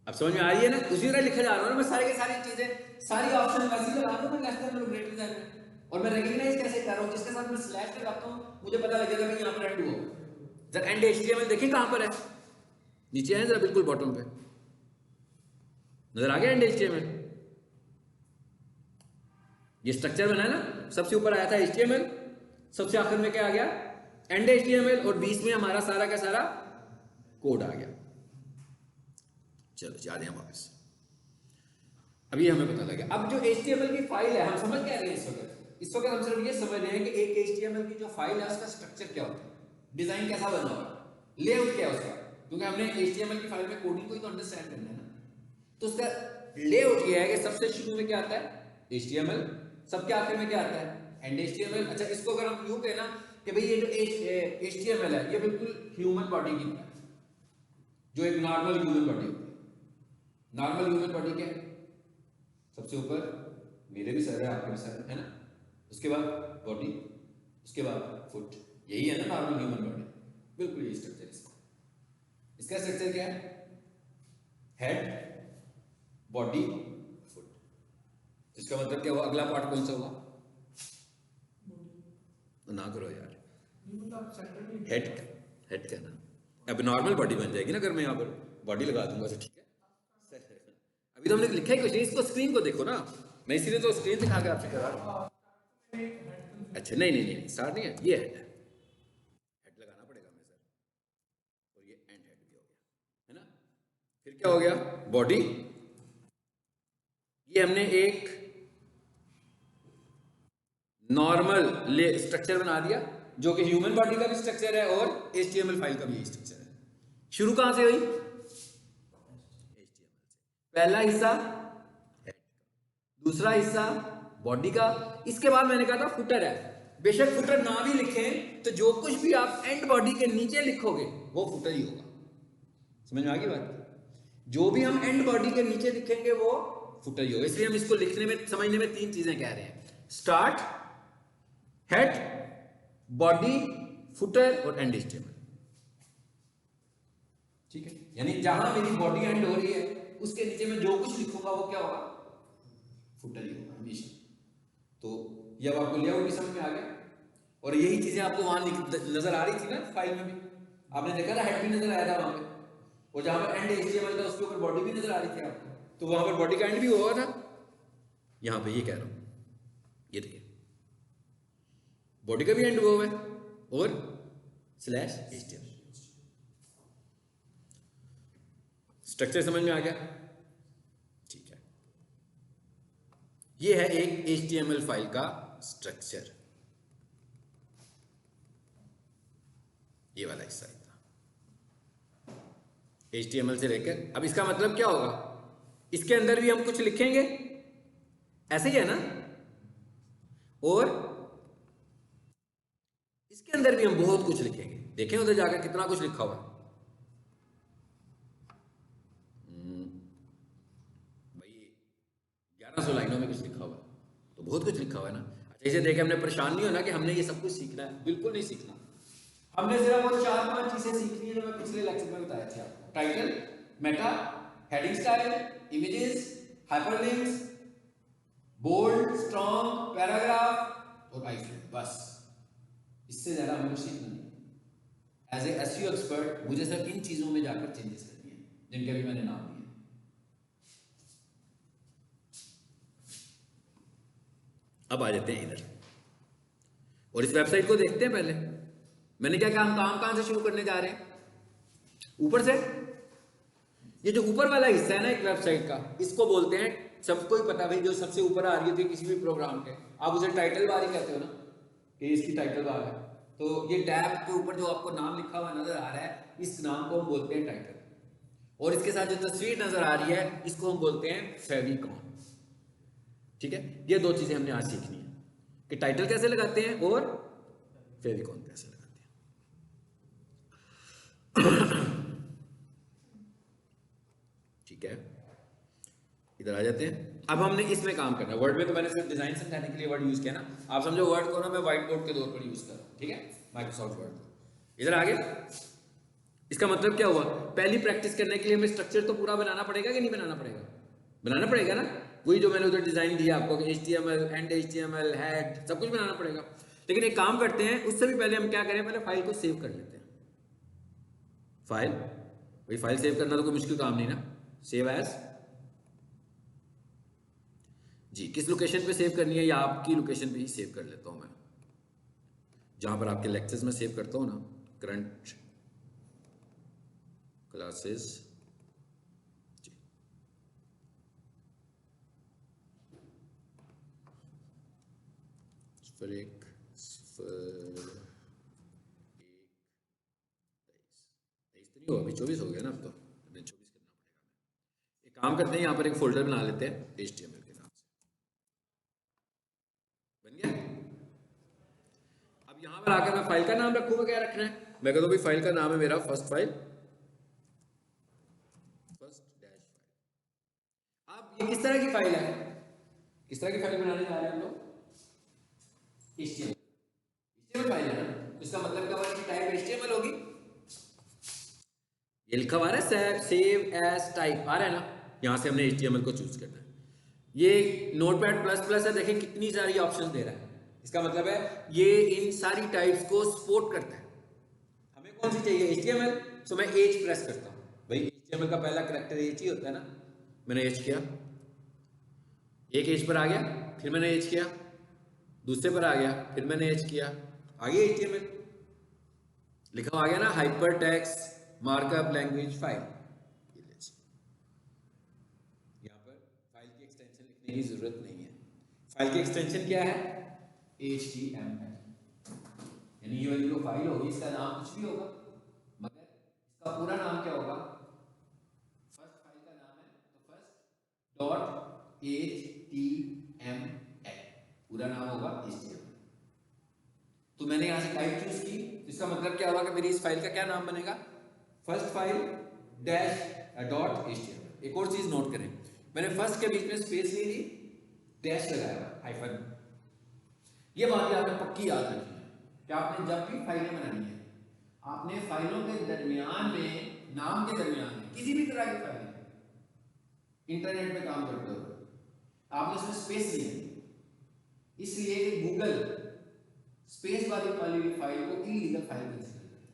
अब समझ में आ रही है ना, उसी तरह लिखा जा रहा हूं ना मैं, सारी की सारी चीजें, सारी ऑप्शन वैसे लगा रहा हूं मैं, लेस देन और ग्रेटर देन में। और मैं रिकॉग्नाइज कैसे कर रहा हूं, जिसके साथ मैं स्लैश लगाता हूं मुझे पता लगेगा कि यहां पर एंड हुआ। जरा एंड HTML देखिए कहां पर है, नीचे है जरा बिल्कुल बॉटम पे, नजर आ गया एंड HTML। ये स्ट्रक्चर बना है ना, सबसे ऊपर आया था HTML, सबसे आखिर में क्या आ गया, एंड HTML, और बीच में हमारा सारा का सारा कोड आ गया। चलो जाते हैं वापस, अभी हमें पता लगा। अब जो HTML की फाइल है, हम समझ क्या रहे हैं इस वक्त, हम सिर्फ ये समझ रहे हैं कि एक HTML की जो फाइल है उसका स्ट्रक्चर क्या होता है, डिजाइन कैसा बना हुआ है, लेआउट क्या है उसका, क्योंकि हमने HTML की फाइल में कोडिंग को ही तो अंडरस्टैंड करना है ना। तो उसका लेआउट ये है कि सबसे शुरू में क्या आता है, HTML, सबके आखिर में क्या आता है, एंड HTML। अच्छा, इसको अगर हम यूं कहें ना कि भाई ये जो HTML है ये बिल्कुल ह्यूमन बॉडी की तरह है, जो एक नॉर्मल ह्यूमन बॉडी होती है। नॉर्मल ह्यूमन बॉडी क्या है, सबसे ऊपर मेरे भी सर है, आपके भी सर है ना, उसके बाद बॉडी, उसके बाद फुट, यही है ना नॉर्मल ह्यूमन बॉडी, बिल्कुल यही स्ट्रक्चर इसका। इसका स्ट्रक्चर क्या है, हेड, बॉडी, फुट। इसका मतलब क्या हुआ, अगला पार्ट कौन सा हुआ, तो ना करो यार, हेड का ना, अब नॉर्मल बॉडी बन जाएगी ना अगर मैं यहाँ पर बॉडी लगा दूंगा तो, ठीक है। अभी तो हमने लिखा ही कुछ नहीं, इसको स्क्रीन को देखो ना, मैं इसीलिए तो स्क्रीन दिखा के आपसे करा रहा हूं। अच्छा नहीं स्टार्ट नहीं है, ये हेड लगाना पड़ेगा हमें सर, और ये एंड हेड भी हो गया, है ना। फिर क्या हो गया, बॉडी, ये हमने एक नॉर्मल स्ट्रक्चर बना दिया जो कि ह्यूमन बॉडी का भी स्ट्रक्चर है और HTML फाइल का भी यही स्ट्रक्चर है। शुरू कहां से हुई, पहला हिस्सा हेड, दूसरा हिस्सा बॉडी का, इसके बाद मैंने कहा था फुटर है। बेशक फुटर ना भी लिखें तो जो कुछ भी आप एंड बॉडी के नीचे लिखोगे वो फुटर ही होगा, समझ में आ गई बात। जो भी हम एंड बॉडी के नीचे लिखेंगे वो फुटर ही होगा। इसलिए हम इसको लिखने में, समझने में 3 चीजें कह रहे हैं, स्टार्ट, हेड, बॉडी, फुटर और एंड HTML। ठीक है, यानी जहां मेरी बॉडी एंड हो रही है उसके नीचे में जो कुछ लिखूंगा वो क्या होगा, फुटर ही होगा हमेशा। तो ये अब आपको लेआउट भी समझ में आ गया, और यही चीजें आपको वहां नजर आ रही थी ना फाइल में भी, आपने देखा था हेड भी नजर आया था वहां पे, और जहां पर एंड HTML था उसके ऊपर बॉडी भी नजर आ रही थी आपको, तो वहां पर बॉडी का एंड भी हुआ था। यहां पे ये कह रहा हूं, ये देखिए बॉडी का भी एंड हुआ है और /HTML। स्ट्रक्चर समझ में आ गया, ठीक है। ये है एक HTML फाइल का स्ट्रक्चर, ये वाला हिस्सा था HTML से लेकर। अब इसका मतलब क्या होगा, इसके अंदर भी हम कुछ लिखेंगे, ऐसे ही है ना, और इसके अंदर भी हम बहुत कुछ लिखेंगे। देखें उधर जाकर कितना कुछ लिखा हुआ है भाई, 1100 लाइनों में कुछ लिखा हुआ है, तो बहुत कुछ लिखा हुआ है ना। अच्छा, इसे देख हमने परेशान नहीं होना कि हमने ये सब कुछ सीखना है, बिल्कुल नहीं सीखना। हमने सिर्फ वो 4-5 चीजें सीखनी है जो मैं पिछले लेक्चर में बताया था आपको, title, meta, heading style, images, hyperlinks, bold, strong, paragraph और आईफ्रेम, बस इससे ज्यादा हमें कुछ सीखना नहीं। एज ए एसईओ एक्सपर्ट मुझे सिर्फ इन चीजों में जाकर चेंजेस करनी है जिनके भी मैंने नाम दिए। अब आ जाते हैं इधर और इस वेबसाइट को देखते हैं। पहले मैंने क्या काम कहां से शुरू करने जा रहे हैं, ऊपर से। ये जो ऊपर वाला हिस्सा है ना एक वेबसाइट का, इसको बोलते हैं, सबको ही पता भाई, जो सबसे ऊपर आ रही होती है किसी भी प्रोग्राम के, आप उसे टाइटल बार ही कहते हो ना, कि इसकी टाइटल बार है। तो ये टैब के ऊपर जो आपको नाम लिखा हुआ नजर आ रहा है, इस नाम को हम बोलते हैं टाइटल, और इसके साथ जो तस्वीर नजर आ रही है इसको हम बोलते हैं फेविकॉन। ठीक है, ये दो चीजें हमने आज सीखनी है कि टाइटल कैसे लगाते हैं और फेविकॉन कैसे लगाते हैं। ठीक है, इधर आ जाते हैं। अब हमने इसमें काम करना है। वर्ड में तो मैंने सिर्फ डिजाइन समझाने के लिए वर्ड यूज किया ना, आप समझो वर्ड को ना मैं व्हाइट बोर्ड के तौर पर यूज कर रहा हूं, ठीक है, माइक्रोसॉफ्ट वर्ड। इधर आगे इसका मतलब क्या हुआ, पहली प्रैक्टिस करने के लिए हमें स्ट्रक्चर तो पूरा बनाना पड़ेगा कि नहीं बनाना पड़ेगा, बनाना पड़ेगा ना। वही जो मैंने उधर डिजाइन दिया आपको, HTML, एंड HTML, हेड, सब कुछ बनाना पड़ेगा। लेकिन एक काम करते हैं, उससे भी पहले हम क्या करें, पहले फाइल को सेव कर लेते हैं। फाइल, भाई फाइल सेव करना तो कोई मुश्किल काम नहीं ना। सेव एज, जी किस लोकेशन पे सेव करनी है, या आपकी लोकेशन पे ही सेव कर लेता हूं मैं, जहां पर आपके लेक्चर्स में सेव करता हूं ना, करंट क्लासेस, जी फिर एक 23 तो नहीं हुआ, अभी 24 हो गया ना, अब तो 24 करना पड़ेगा। एक काम करते हैं, यहाँ पर एक फोल्डर बना लेते हैं HTML के नाम से, बन गया। अब यहाँ पर आकर मैं फाइल का नाम रखूंगा, क्या रखना है, मैं कहता हूँ भाई फाइल का नाम है मेरा first file, first dash file. अब ये किस तरह की फाइल है, किस तरह की फाइल बनाने जा रहे हैं हम लोग, HTML फाइल है ना, इसका मतलब क्या होगा कि टाइप HTML होगी। ये लिखा हुआ है सेव एज टाइप, आ रहा है ना, यहां से हमने HTML को चूज करना है। ये नोटपैड प्लस प्लस है, देखिए कितनी सारी ऑप्शन दे रहा है, इसका मतलब है ये इन सारी टाइप्स को सपोर्ट करता है। हमें कौन सी चाहिए, HTML, तो मैं H प्रेस करता हूं, भाई HTML का पहला कैरेक्टर H ही होता है ना, मैंने H किया, एक H पर आ गया, फिर मैंने H किया, दूसरे पर आ गया, फिर मैंने H किया, आगे HTML लिखा हुआ आ गया ना, hyper text markup language file. यहां पर फाइल की एक्सटेंशन लिखने की जरूरत नहीं है, फाइल की एक्सटेंशन क्या है, HTML, यानी ये वाली जो फाइल होगी इसका नाम कुछ भी होगा, मगर इसका पूरा नाम क्या होगा, फर्स्ट फाइल का नाम है तो फर्स्ट डॉट HTML, पूरा नाम होगा HTML। तो मैंने यहां से टाइप चूज की, इसका मतलब क्या होगा कि मेरी इस फाइल का क्या नाम बनेगा, first file dash dot HTML। एक और चीज नोट करें, मैंने फर्स्ट के बीच में स्पेस नहीं दी, डैश लगाया हाइफन। ये बात आपने पक्की याद रखनी है कि आपने जब भी फाइलें बनानी है, आपने फाइलों के दरमियान में नाम के दरमियान में किसी भी तरह की फाइल इंटरनेट में काम करते हो आपने उसमें स्पेस लिया, इसलिए गूगल स्पेस वाली फाइल को इलीगल फाइल कंसीडर करता है,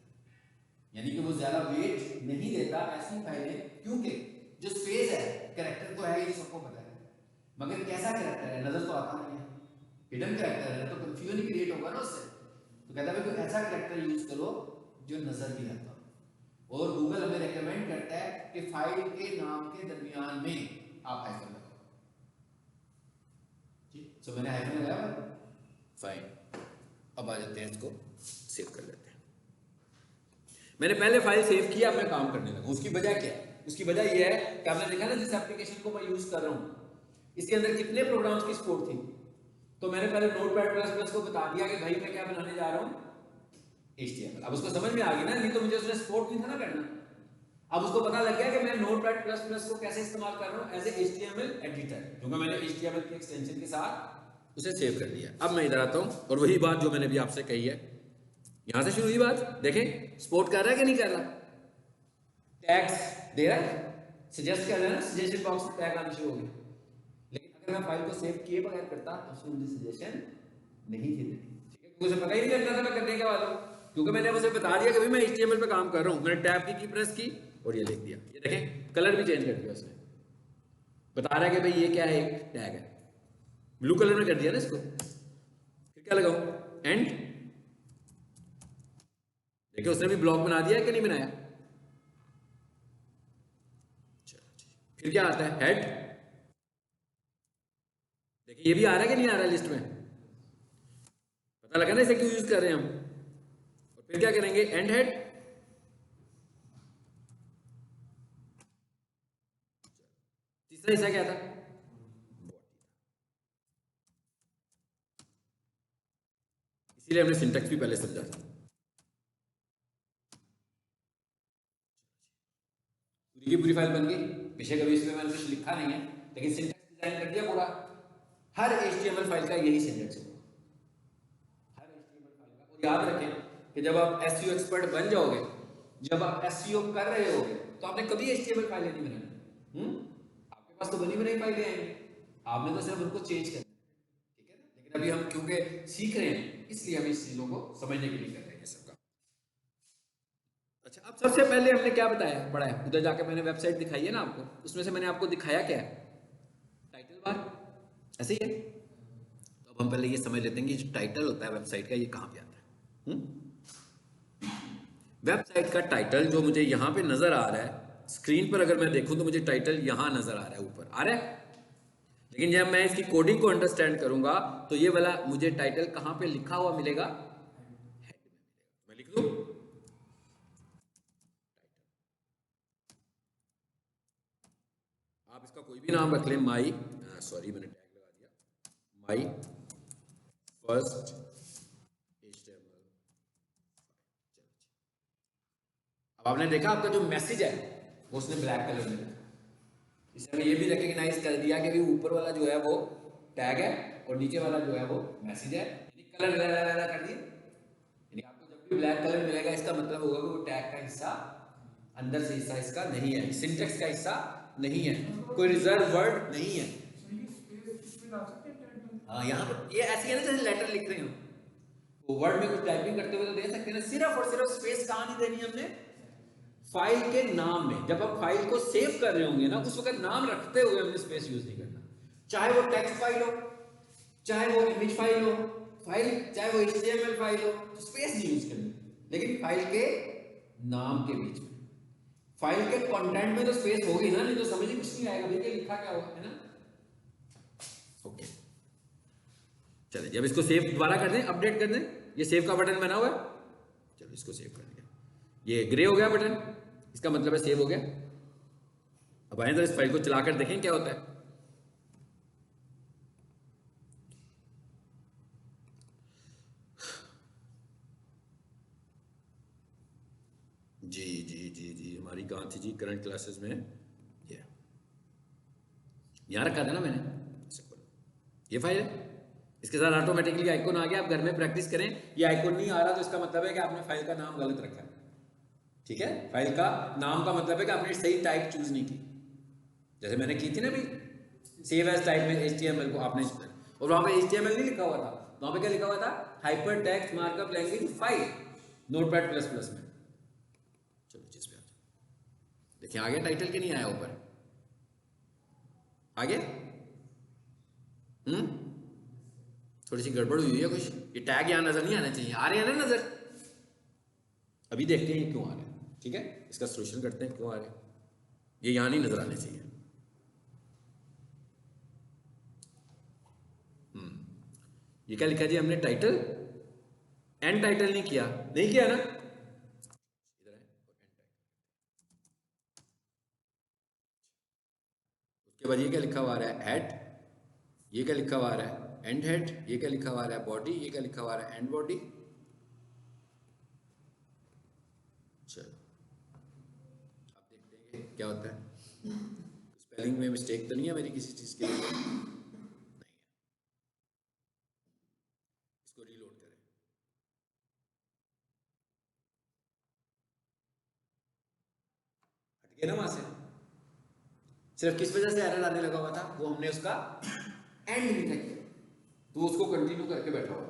यानी कि वो ज्यादा वेट नहीं देता ऐसी फाइलें, क्योंकि जो स्पेस है कैरेक्टर तो है, ये सबको पता है, मगर कैसा कैरेक्टर है नजर तो आता नहीं है, हिडन कैरेक्टर है तो कंफ्यूजन क्रिएट होगा ना उससे, तो कहता है कोई ऐसा कैरेक्टर यूज करो जो नजर भी आता हो। और गूगल हमें रेकमेंड करता है कि फाइल के नाम के दरमियान में आप हाइफन लगाओ, ठीक, तो मैंने हाइफन लगाया, फाइन। अब आ जाते हैं, इसको सेव कर लेते हैं। मैंने पहले फाइल सेव किया, अब मैं काम करने लगा। उसकी वजह क्या है? उसकी वजह यह है कि आपने देखा ना जिस एप्लीकेशन को मैं यूज कर रहा हूं इसके अंदर कितने प्रोग्राम्स की सपोर्ट थी, तो मैंने पहले नोटपैड++ को बता दिया कि भाई मैं क्या बनाने जा रहा हूं, HTML। अब उसको समझ में आ गई ना, नहीं तो मुझे उसने सपोर्ट नहीं था ना करना। अब उसको पता लग गया कि मैं नोटपैड++ को कैसे इस्तेमाल कर रहा हूं एज ए HTML एडिटर, क्योंकि मैंने HTML की एक्सटेंशन के साथ उसे सेव कर दिया। अब मैं इधर आता हूं और वही बात जो मैंने भी आपसे कही है, यहां से शुरू हुई बात, देखें सपोर्ट कर रहा है कि नहीं कर रहा, टैग्स दे रहा है, सजेस्ट कर रहा है ना, सजेशन बॉक्स में टैग आना शुरू हो गए। लेकिन अगर मैं फाइल को सेव किए बगैर करता तो उसने मुझे सजेशन नहीं थी देनी, ठीक है, क्योंकि उसे पता ही नहीं चलता था मैं करने के बाद हूं, क्योंकि मैंने उसे बता दिया कि भाई मैं HTML पे काम कर रहा हूं, मैंने टैब की प्रेस की और ये लिख दिया। ये देखें कलर भी चेंज कर दिया उसने, बता रहा है कि भाई ये क्या है, एक टैग है, ब्लू कलर में कर दिया ना इसको। फिर क्या लगाऊं, एंड, देखिए उसने भी ब्लॉक बना दिया कि नहीं बनाया। फिर क्या आता है, हेड, देखिए ये भी आ रहा है कि नहीं आ रहा है लिस्ट में, पता लगा ना इसे क्यों यूज कर रहे हैं हम। और फिर क्या करेंगे, एंड हेड, तीसरा हिस्सा क्या था, इसीलिए हमने सिंटैक्स भी पहले समझा था। पूरी की पूरी फाइल बन गई, विषय कभी इसमें मैंने कुछ लिखा नहीं है, लेकिन सिंटैक्स डिजाइन कर दिया पूरा। हर HTML फाइल का यही सिंटैक्स होगा, हर HTML फाइल का। और याद रखें कि जब आप SEO एक्सपर्ट बन जाओगे, जब आप SEO कर रहे होगे, तो आपने कभी HTML फाइलें नहीं बनानी, आपके पास तो बनी बनाई फाइलें आएंगी, आपने तो सिर्फ उनको चेंज करना, ठीक है ना। लेकिन अभी हम क्योंकि सीख रहे हैं इसलिए हम इस चीजों को समझने के लिए कर रहे हैं सबका। अच्छा, अब सबसे पहले हमने क्या बताया, पढ़ा है, उधर जाके मैंने वेबसाइट दिखाई है ना आपको, उसमें से मैंने आपको दिखाया क्या है, टाइटल बार, ऐसे ही है। तो अब हम पहले ये समझ लेते हैं कि जो टाइटल होता है वेबसाइट का, ये कहाँ पे आता है। वेबसाइट का टाइटल जो मुझे यहाँ पे नजर आ रहा है स्क्रीन पर, अगर मैं देखूं तो मुझे टाइटल यहाँ नजर आ रहा है, ऊपर आ रहा है। लेकिन जब मैं इसकी कोडिंग को अंडरस्टैंड करूंगा तो ये वाला मुझे टाइटल कहाँ पे लिखा हुआ मिलेगा, हेड में। मैं लिख दूं, आप इसका कोई भी नाम रख लें, माई, सॉरी मैंने टैग लगा दिया, माई फर्स्ट HTML। अब आपने देखा आपका जो मैसेज है वो उसने ब्लैक कलर में, इसने ये भी रिकग्नाइज कर दिया कि ऊपर वाला जो है वो टैग है और नीचे वाला जो है वो मैसेज है, यानी कलर अलग कर दिए। यानी आपको जब भी ब्लैक कलर मिलेगा इसका मतलब होगा कि वो टैग का हिस्सा, अंदर से हिस्सा इसका नहीं है, सिंटैक्स का हिस्सा नहीं है, कोई रिजर्व वर्ड नहीं है। हाँ, यहाँ पर ये ऐसी है ना जैसे लेटर लिख रहे हो, वो वर्ड में कुछ टाइपिंग करते हुए तो दे सकते हैं ना, सिर्फ और सिर्फ स्पेस कहाँ नहीं देनी हमने, फाइल के नाम में। जब आप फाइल को सेव कर रहे होंगे ना उस वक्त नाम रखते हुए हमने स्पेस यूज नहीं करना, चाहे वो टेक्स्ट फाइल हो, चाहे वो इमेज फाइल हो, चाहे वो HTML फाइल हो, तो स्पेस नहीं यूज करनी। लेकिन फाइल के नाम के बीच में, फाइल के कंटेंट में तो स्पेस होगी ना, नहीं तो समझ ही कुछ नहीं आएगा भाई लिखा क्या हुआ है ना। ओके, चलिए जब इसको सेव दोबारा कर दें, अपडेट कर दें, ये सेव का बटन बना हुआ है, चलो इसको सेव कर दिया, ये ग्रे हो गया बटन, इसका मतलब है सेव हो गया। अब आए तो इस फाइल को चलाकर देखें क्या होता है। जी जी जी जी, हमारी कहाँ थी जी, करंट क्लासेस में, ये यहाँ रखा था ना मैंने, ये फाइल है, इसके साथ ऑटोमेटिकली आइकॉन आ गया। आप घर में प्रैक्टिस करें, ये आइकॉन नहीं आ रहा तो इसका मतलब है कि आपने फाइल का नाम गलत रखा है, ठीक है, फाइल का नाम का मतलब है कि आपने सही टाइप चूज नहीं की, जैसे मैंने की थी ना भाई, सेव एज टाइप में HTML को आपने, और वहां पे HTML नहीं लिखा हुआ था, वहां पे क्या लिखा हुआ था, hyper text markup language 5 notepad plus plus में। चलो जिस पे आ जाओ, देखिए आगे टाइटल के नहीं आया ऊपर, आगे थोड़ी सी गड़बड़ हुई है कुछ, ये टैग यहाँ नजर नहीं आना चाहिए, आ रहे हैं ना नजर, अभी देखते हैं क्यों आ रहे हैं, ठीक है, इसका सोल्यूशन करते हैं क्यों आ रहे हैं, ये यहाँ नहीं नजर आने चाहिए। ये क्या लिखा जी हमने, टाइटल, एंड टाइटल नहीं किया, नहीं किया ना, इधर है, उसके बाद ये क्या लिखा हुआ आ रहा है, हेड, ये क्या लिखा हुआ आ रहा है, एंड हेड, ये क्या लिखा हुआ आ रहा है, बॉडी, ये क्या लिखा हुआ आ रहा है, एंड बॉडी। चलो अब देखते हैं क्या होता है, स्पेलिंग में मिस्टेक तो नहीं है मेरी किसी चीज के लिए, नहीं है, इसको रीलोड करें, हट गया ना वहां से, सिर्फ किस वजह से एरर आने लगा हुआ था, वो हमने उसका एंड नहीं था किया, तो उसको कंटिन्यू करके बैठा हुआ।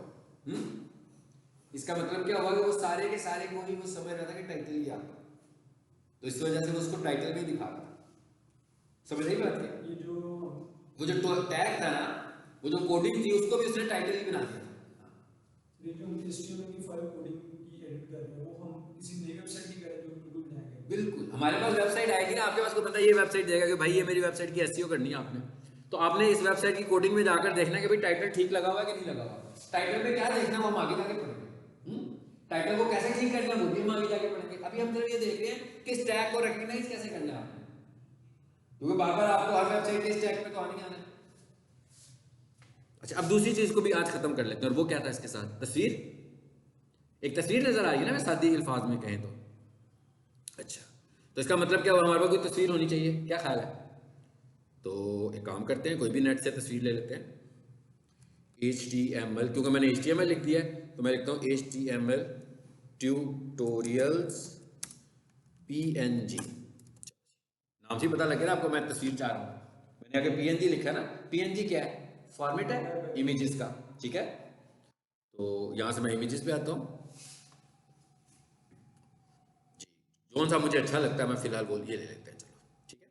इसका मतलब क्या हुआ कि वो सारे के सारे को ही वो समझ रहा था कि टाइटल ही आ रहा, तो इस वजह से वो उसको टाइटल में ही दिखा रहा था, समझ रही बात है, ये जो वो जो टैग था ना, वो जो कोडिंग थी उसको भी उसने टाइटल ही बना दिया था। ये जो हम HTML की फाइल कोडिंग की एडिट कर रहे हैं वो हम किसी नई वेबसाइट की करें जो बिल्कुल बनाएंगे, बिल्कुल हमारे पास वेबसाइट आएगी ना, आपके पास को पता है, ये वेबसाइट देगा कि भाई ये मेरी वेबसाइट की एसईओ करनी है आपने, तो आपने इस वेबसाइट की कोडिंग में जाकर देखना कि भाई टाइटल ठीक लगा हुआ है कि नहीं लगा हुआ, टाइटल में क्या देखना वो हम आगे जाके पढ़ेंगे, टाइटल को कैसे ठीक करना वो भी हम आगे जाके पढ़ेंगे, अभी हम सिर्फ ये देख रहे हैं कि इस टैग को रिकॉग्नाइज कैसे करना है आपने, क्योंकि बार बार आपको हर वेबसाइट के इस टैग पे तो आने आना है। अच्छा अब दूसरी चीज को भी आज खत्म कर लेते हैं, और वो क्या था इसके साथ, तस्वीर, एक तस्वीर नजर आ रही है ना सादी अल्फाज में कहें तो, अच्छा तो इसका मतलब क्या हुआ, हमारे पास कोई तस्वीर होनी चाहिए, क्या ख्याल है, तो एक काम करते हैं, कोई भी नेट से तस्वीर ले लेते हैं, HTML, क्योंकि मैंने HTML लिख दिया है तो मैं लिखता हूँ HTML ट्यूटोरियल्स PNG, नाम से पता लग गया ना आपको मैं तस्वीर चाह रहा हूँ, मैंने आगे PNG लिखा है ना, PNG क्या है, फॉर्मेट है इमेजेस का, ठीक है, तो यहां से मैं इमेजेस पे आता हूँ जी, कौन सा मुझे अच्छा लगता है मैं फिलहाल बोल ये ले लेते हैं, चलो ठीक है,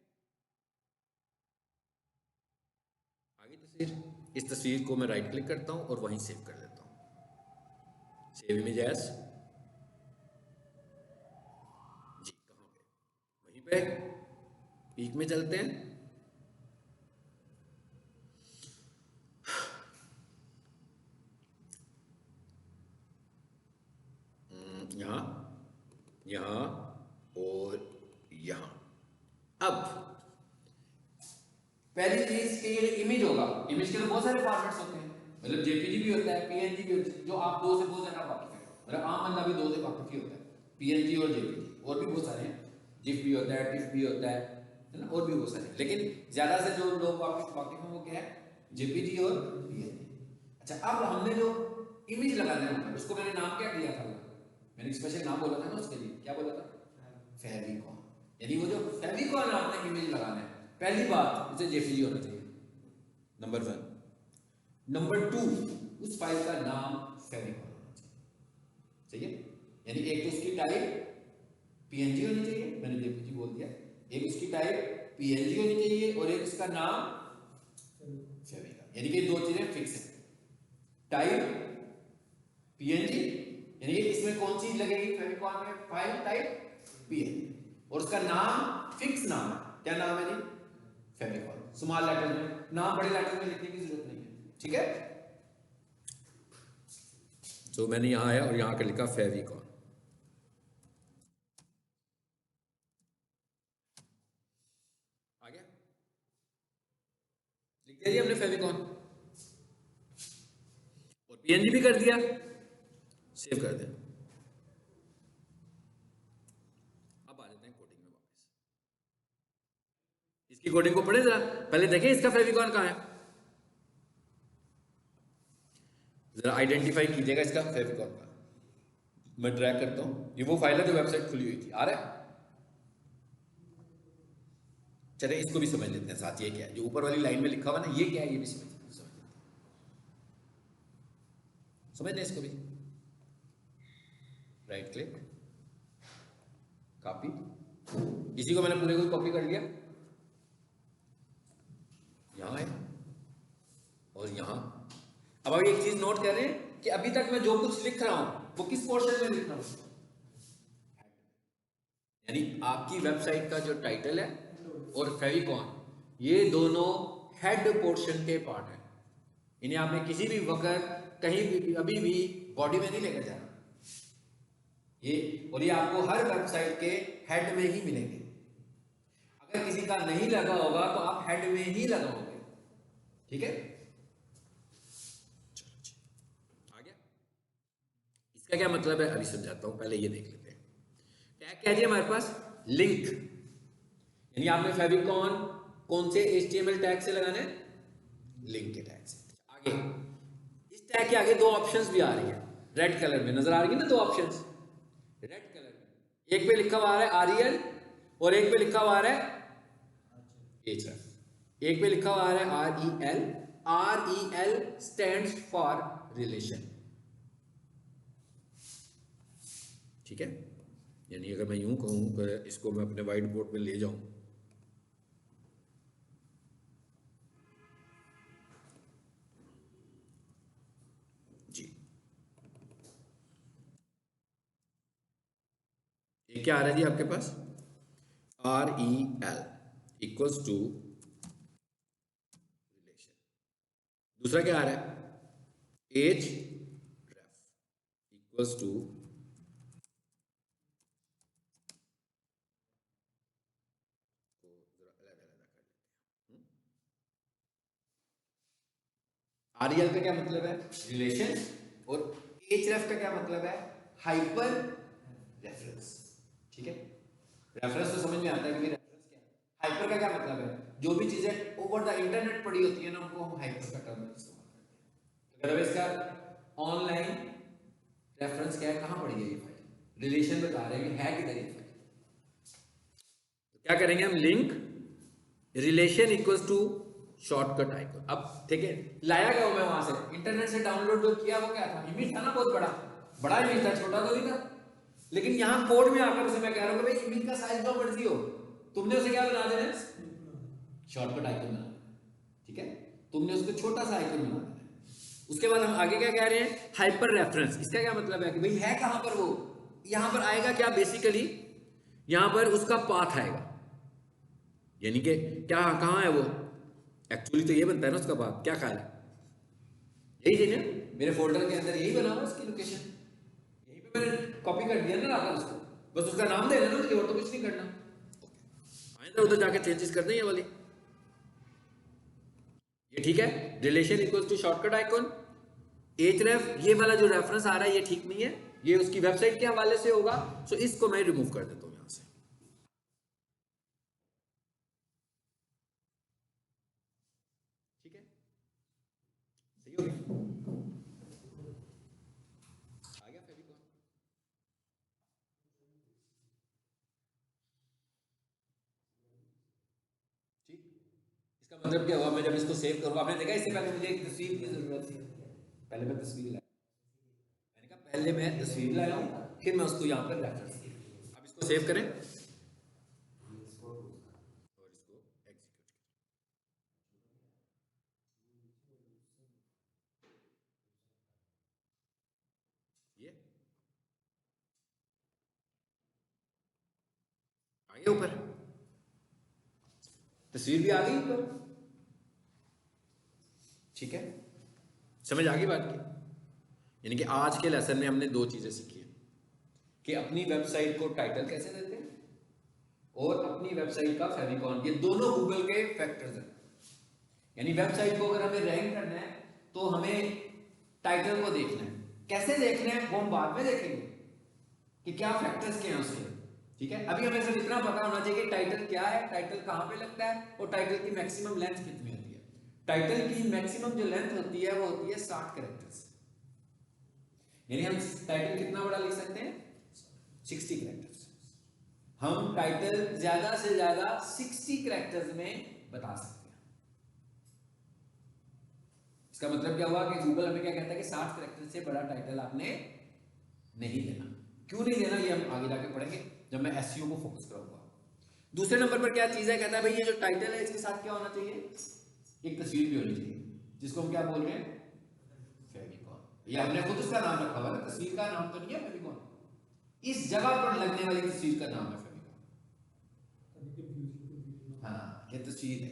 आगे तस्वीर, इस तस्वीर को मैं राइट क्लिक करता हूँ और वहीं सेव कर लेता हूँ, सेव इमेज एज, जी कहाँ पे, वहीं पे पीक में चलते हैं, यहाँ यहाँ और यहाँ। अब पहली चीज कि ये इमेज होगा, इमेज के तो बहुत सारे फॉर्मेट्स होते हैं, मतलब जेपीजी भी होता है, पीएनजी भी होता है, जो आप दो से बहुत ज्यादा वाकिफ है, मतलब आम बंदा भी दो से वाकिफ ही होता है, पीएनजी और जेपीजी, और भी बहुत सारे हैं, जिफ भी होता है, टिफ भी होता है ना, और भी बहुत सारे, लेकिन ज्यादा से जो लोग वाकिफ हैं वो क्या है, जेपीजी और पीएनजी। अच्छा अब हमने जो इमेज लगाना है उसको मैंने नाम क्या दिया था, मैंने स्पेशल नाम बोला था ना उसके लिए, क्या बोला था, फेविकॉन, यानी वो जो फेविकॉन आपने इमेज लगाना है, पहली बात उसे जेपीजी होना चाहिए, नंबर 1, नंबर 2 उस फाइल का नाम फेविकॉन होना चाहिए, सही है, यानी एक तो उसकी टाइप पीएनजी होनी चाहिए, मैंने जेपीजी बोल दिया, एक उसकी टाइप पीएनजी होनी चाहिए और एक उसका नाम फेविकॉन, यानी कि दो चीजें फिक्स है, टाइप पीएनजी, यानी कि इसमें कौन सी लगेगी फेविकॉन में, फाइल टाइप पीएनजी, और उसका नाम फिक्स नाम है, क्या नाम है जी, फेविकॉन, स्मॉल लेटर में, नाम बड़े लेटर में लिखने की जरूरत नहीं है, ठीक है, तो मैंने यहां आया और यहां का लिखा फेविकॉन, आ गया, लिख दिया जी हमने फेविकॉन, और पीएनजी भी कर दिया, सेव कर दें, अब आ जाते हैं कोडिंग में वापस, इसकी कोडिंग को पढ़े जरा, पहले देखें इसका फेविकॉन कहां है, जरा आइडेंटिफाई कीजिएगा इसका फेविकॉन का, मैं ड्रैग करता हूं, ये वो फाइल है जो वेबसाइट खुली हुई थी, आ रहा है? चले इसको भी समझ लेते हैं साथ, ये क्या है जो ऊपर वाली लाइन में लिखा हुआ ना, ये क्या है ये भी समझ लें इसको भी। राइट क्लिक, कॉपी, इसी को मैंने पूरे को कॉपी कर लिया, यहां है और यहां। अब आप एक चीज नोट कर रहे हैं कि अभी तक मैं जो कुछ लिख रहा हूं वो किस पोर्शन में लिख रहा हूं, यानी आपकी वेबसाइट का जो टाइटल है और फेविकॉन, ये दोनों हेड पोर्शन के पार्ट है। इन्हें आपने किसी भी वक्त कहीं भी अभी भी बॉडी में नहीं लेकर जाना ये, और ये आपको हर वेबसाइट के हेड में ही मिलेंगे। अगर किसी का नहीं लगा होगा तो आप हेड में ही लगाओगे, ठीक है? आ गया? इसका क्या मतलब है अभी समझाता हूं, पहले ये देख लेते हैं। टैग क्या है हमारे पास? लिंक, यानी आपने फेविकॉन कौन से HTML टैग से लगाने? लिंक के टैग से। आगे इस टैग के आगे दो ऑप्शंस भी आ रही है, रेड कलर में नजर आ रही है ना, दो ऑप्शंस रेड कलर में। एक पे लिखा हुआ है REL और एक पे लिखा हुआ है href। एक पे लिखा हुआ है REL, REL stands for relation, ठीक है? यानी अगर मैं यूं कहूं कि इसको मैं अपने व्हाइट बोर्ड पे ले जाऊं, जी ये क्या आ रहा है जी आपके पास? REL equals to relation. दूसरा क्या आ रहा है? href इक्वल्स टू, REL का क्या मतलब है? रिलेशन, और href का क्या मतलब है? हाइपर रेफरेंस, ठीक है? रेफरेंस तो समझ में आता है कि रेफरेंस क्या है, हाइपर का क्या मतलब है? जो भी चीजें ओवर द इंटरनेट पड़ी होती है ना, उनको हम हाइपर का टर्म इस्तेमाल करते हैं। तो इसका ऑनलाइन रेफरेंस क्या है, कहां पड़ी है ये फाइल? रिलेशन बता रहे हैं कि है किधर ये फाइल। तो क्या करेंगे हम? Link relation equals to shortcut icon. अब ठीक है, लाया गया मैं वहां से इंटरनेट से डाउनलोड जो किया वो क्या था? इमेज था ना, बहुत बड़ा बड़ा इमेज था, छोटा तो नहीं था। लेकिन यहां कोड में आकर उसे मैं कह रहा हूं कि भाई इमेज का साइज जो मर्जी हो, तुमने उसे क्या बना देना है? शॉर्टकट आइकन बना देना, ठीक है? तुमने उसको छोटा सा आइकन बना देना है। उसके बाद हम आगे क्या कह रहे हैं? Hyper reference. इसका क्या मतलब है कि भाई है कहां पर वो? यहां पर आएगा क्या? बेसिकली यहां पर उसका पाथ आएगा, यानी कि क्या कहां है वो? एक्चुअली तो ये बनता है ना उसका पाथ, क्या ख्याल है? यही थी ना मेरे फोल्डर के अंदर, यही बना हुआ उसकी लोकेशन, यहीं पे मैंने कॉपी कर दिया ना लाकर उसको, बस उसका नाम दे देना मुझे, और तो कुछ नहीं करना। आइंदा उधर जाके चेंजेस कर दें ये वाली, ये ठीक है? Relation equals to shortcut icon. href, ये वाला जो रेफरेंस आ रहा है ये ठीक नहीं है, ये उसकी वेबसाइट के हवाले से होगा, सो इसको मैं रिमूव कर देता हूं यहां से, ठीक है? सही हो गया? आ गया फेविकॉल? ठीक, इसका मतलब क्या हुआ? मैं जब इसको सेव करूंगा, आपने देखा इससे पहले मुझे एक तस्वीर की जरूरत थी, पहले मैं तस्वीर लाया, मैंने कहा पहले मैं तस्वीर लाया हूं, फिर मैं उसको यहां पर रेफरेंस दिया। अब इसको सेव करें और इसको एग्जीक्यूट करें, ये आ गया ऊपर, तस्वीर भी आ गई ऊपर, ठीक है? समझ आ गई बात की? यानी कि आज के लेसन में हमने दो चीजें सीखी हैं कि अपनी वेबसाइट को टाइटल कैसे देते हैं और अपनी वेबसाइट का फेविकॉन, ये दोनों गूगल के फैक्टर्स हैं। यानी वेबसाइट को अगर हमें रैंक करना है तो हमें टाइटल को देखना है, कैसे देखना है वो हम बाद में देखेंगे कि क्या फैक्टर्स क्या हैं उसके, ठीक है? अभी हमें सिर्फ इतना पता होना चाहिए कि टाइटल क्या है, टाइटल कहां पे लगता है और टाइटल की मैक्सिमम लेंथ कितनी होती है। टाइटल की मैक्सिमम जो लेंथ होती है वो होती है 60 कैरेक्टर्स, यानी हम टाइटल कितना बड़ा लिख सकते हैं? 60 कैरेक्टर्स। हम टाइटल ज्यादा से ज्यादा 60 कैरेक्टर्स में बता सकते हैं। इसका मतलब क्या हुआ कि गूगल हमें क्या कहता है कि 60 कैरेक्टर से बड़ा टाइटल आपने नहीं देना। क्यों नहीं देना ये हम आगे जाके पढ़ेंगे जब मैं एसईओ को फोकस करूंगा। दूसरे नंबर पर क्या चीज है, कहता है भाई ये जो टाइटल है इसके साथ क्या होना चाहिए? एक तस्वीर भी होनी चाहिए, जिसको हम क्या बोल रहे हैं? फेविकॉल। ये हमने खुद उसका नाम रखा हुआ है, तस्वीर का नाम तो नहीं है फेविकॉल, इस जगह पर लगने वाली तस्वीर का नाम है फेविकॉल। हाँ, ये तस्वीर है।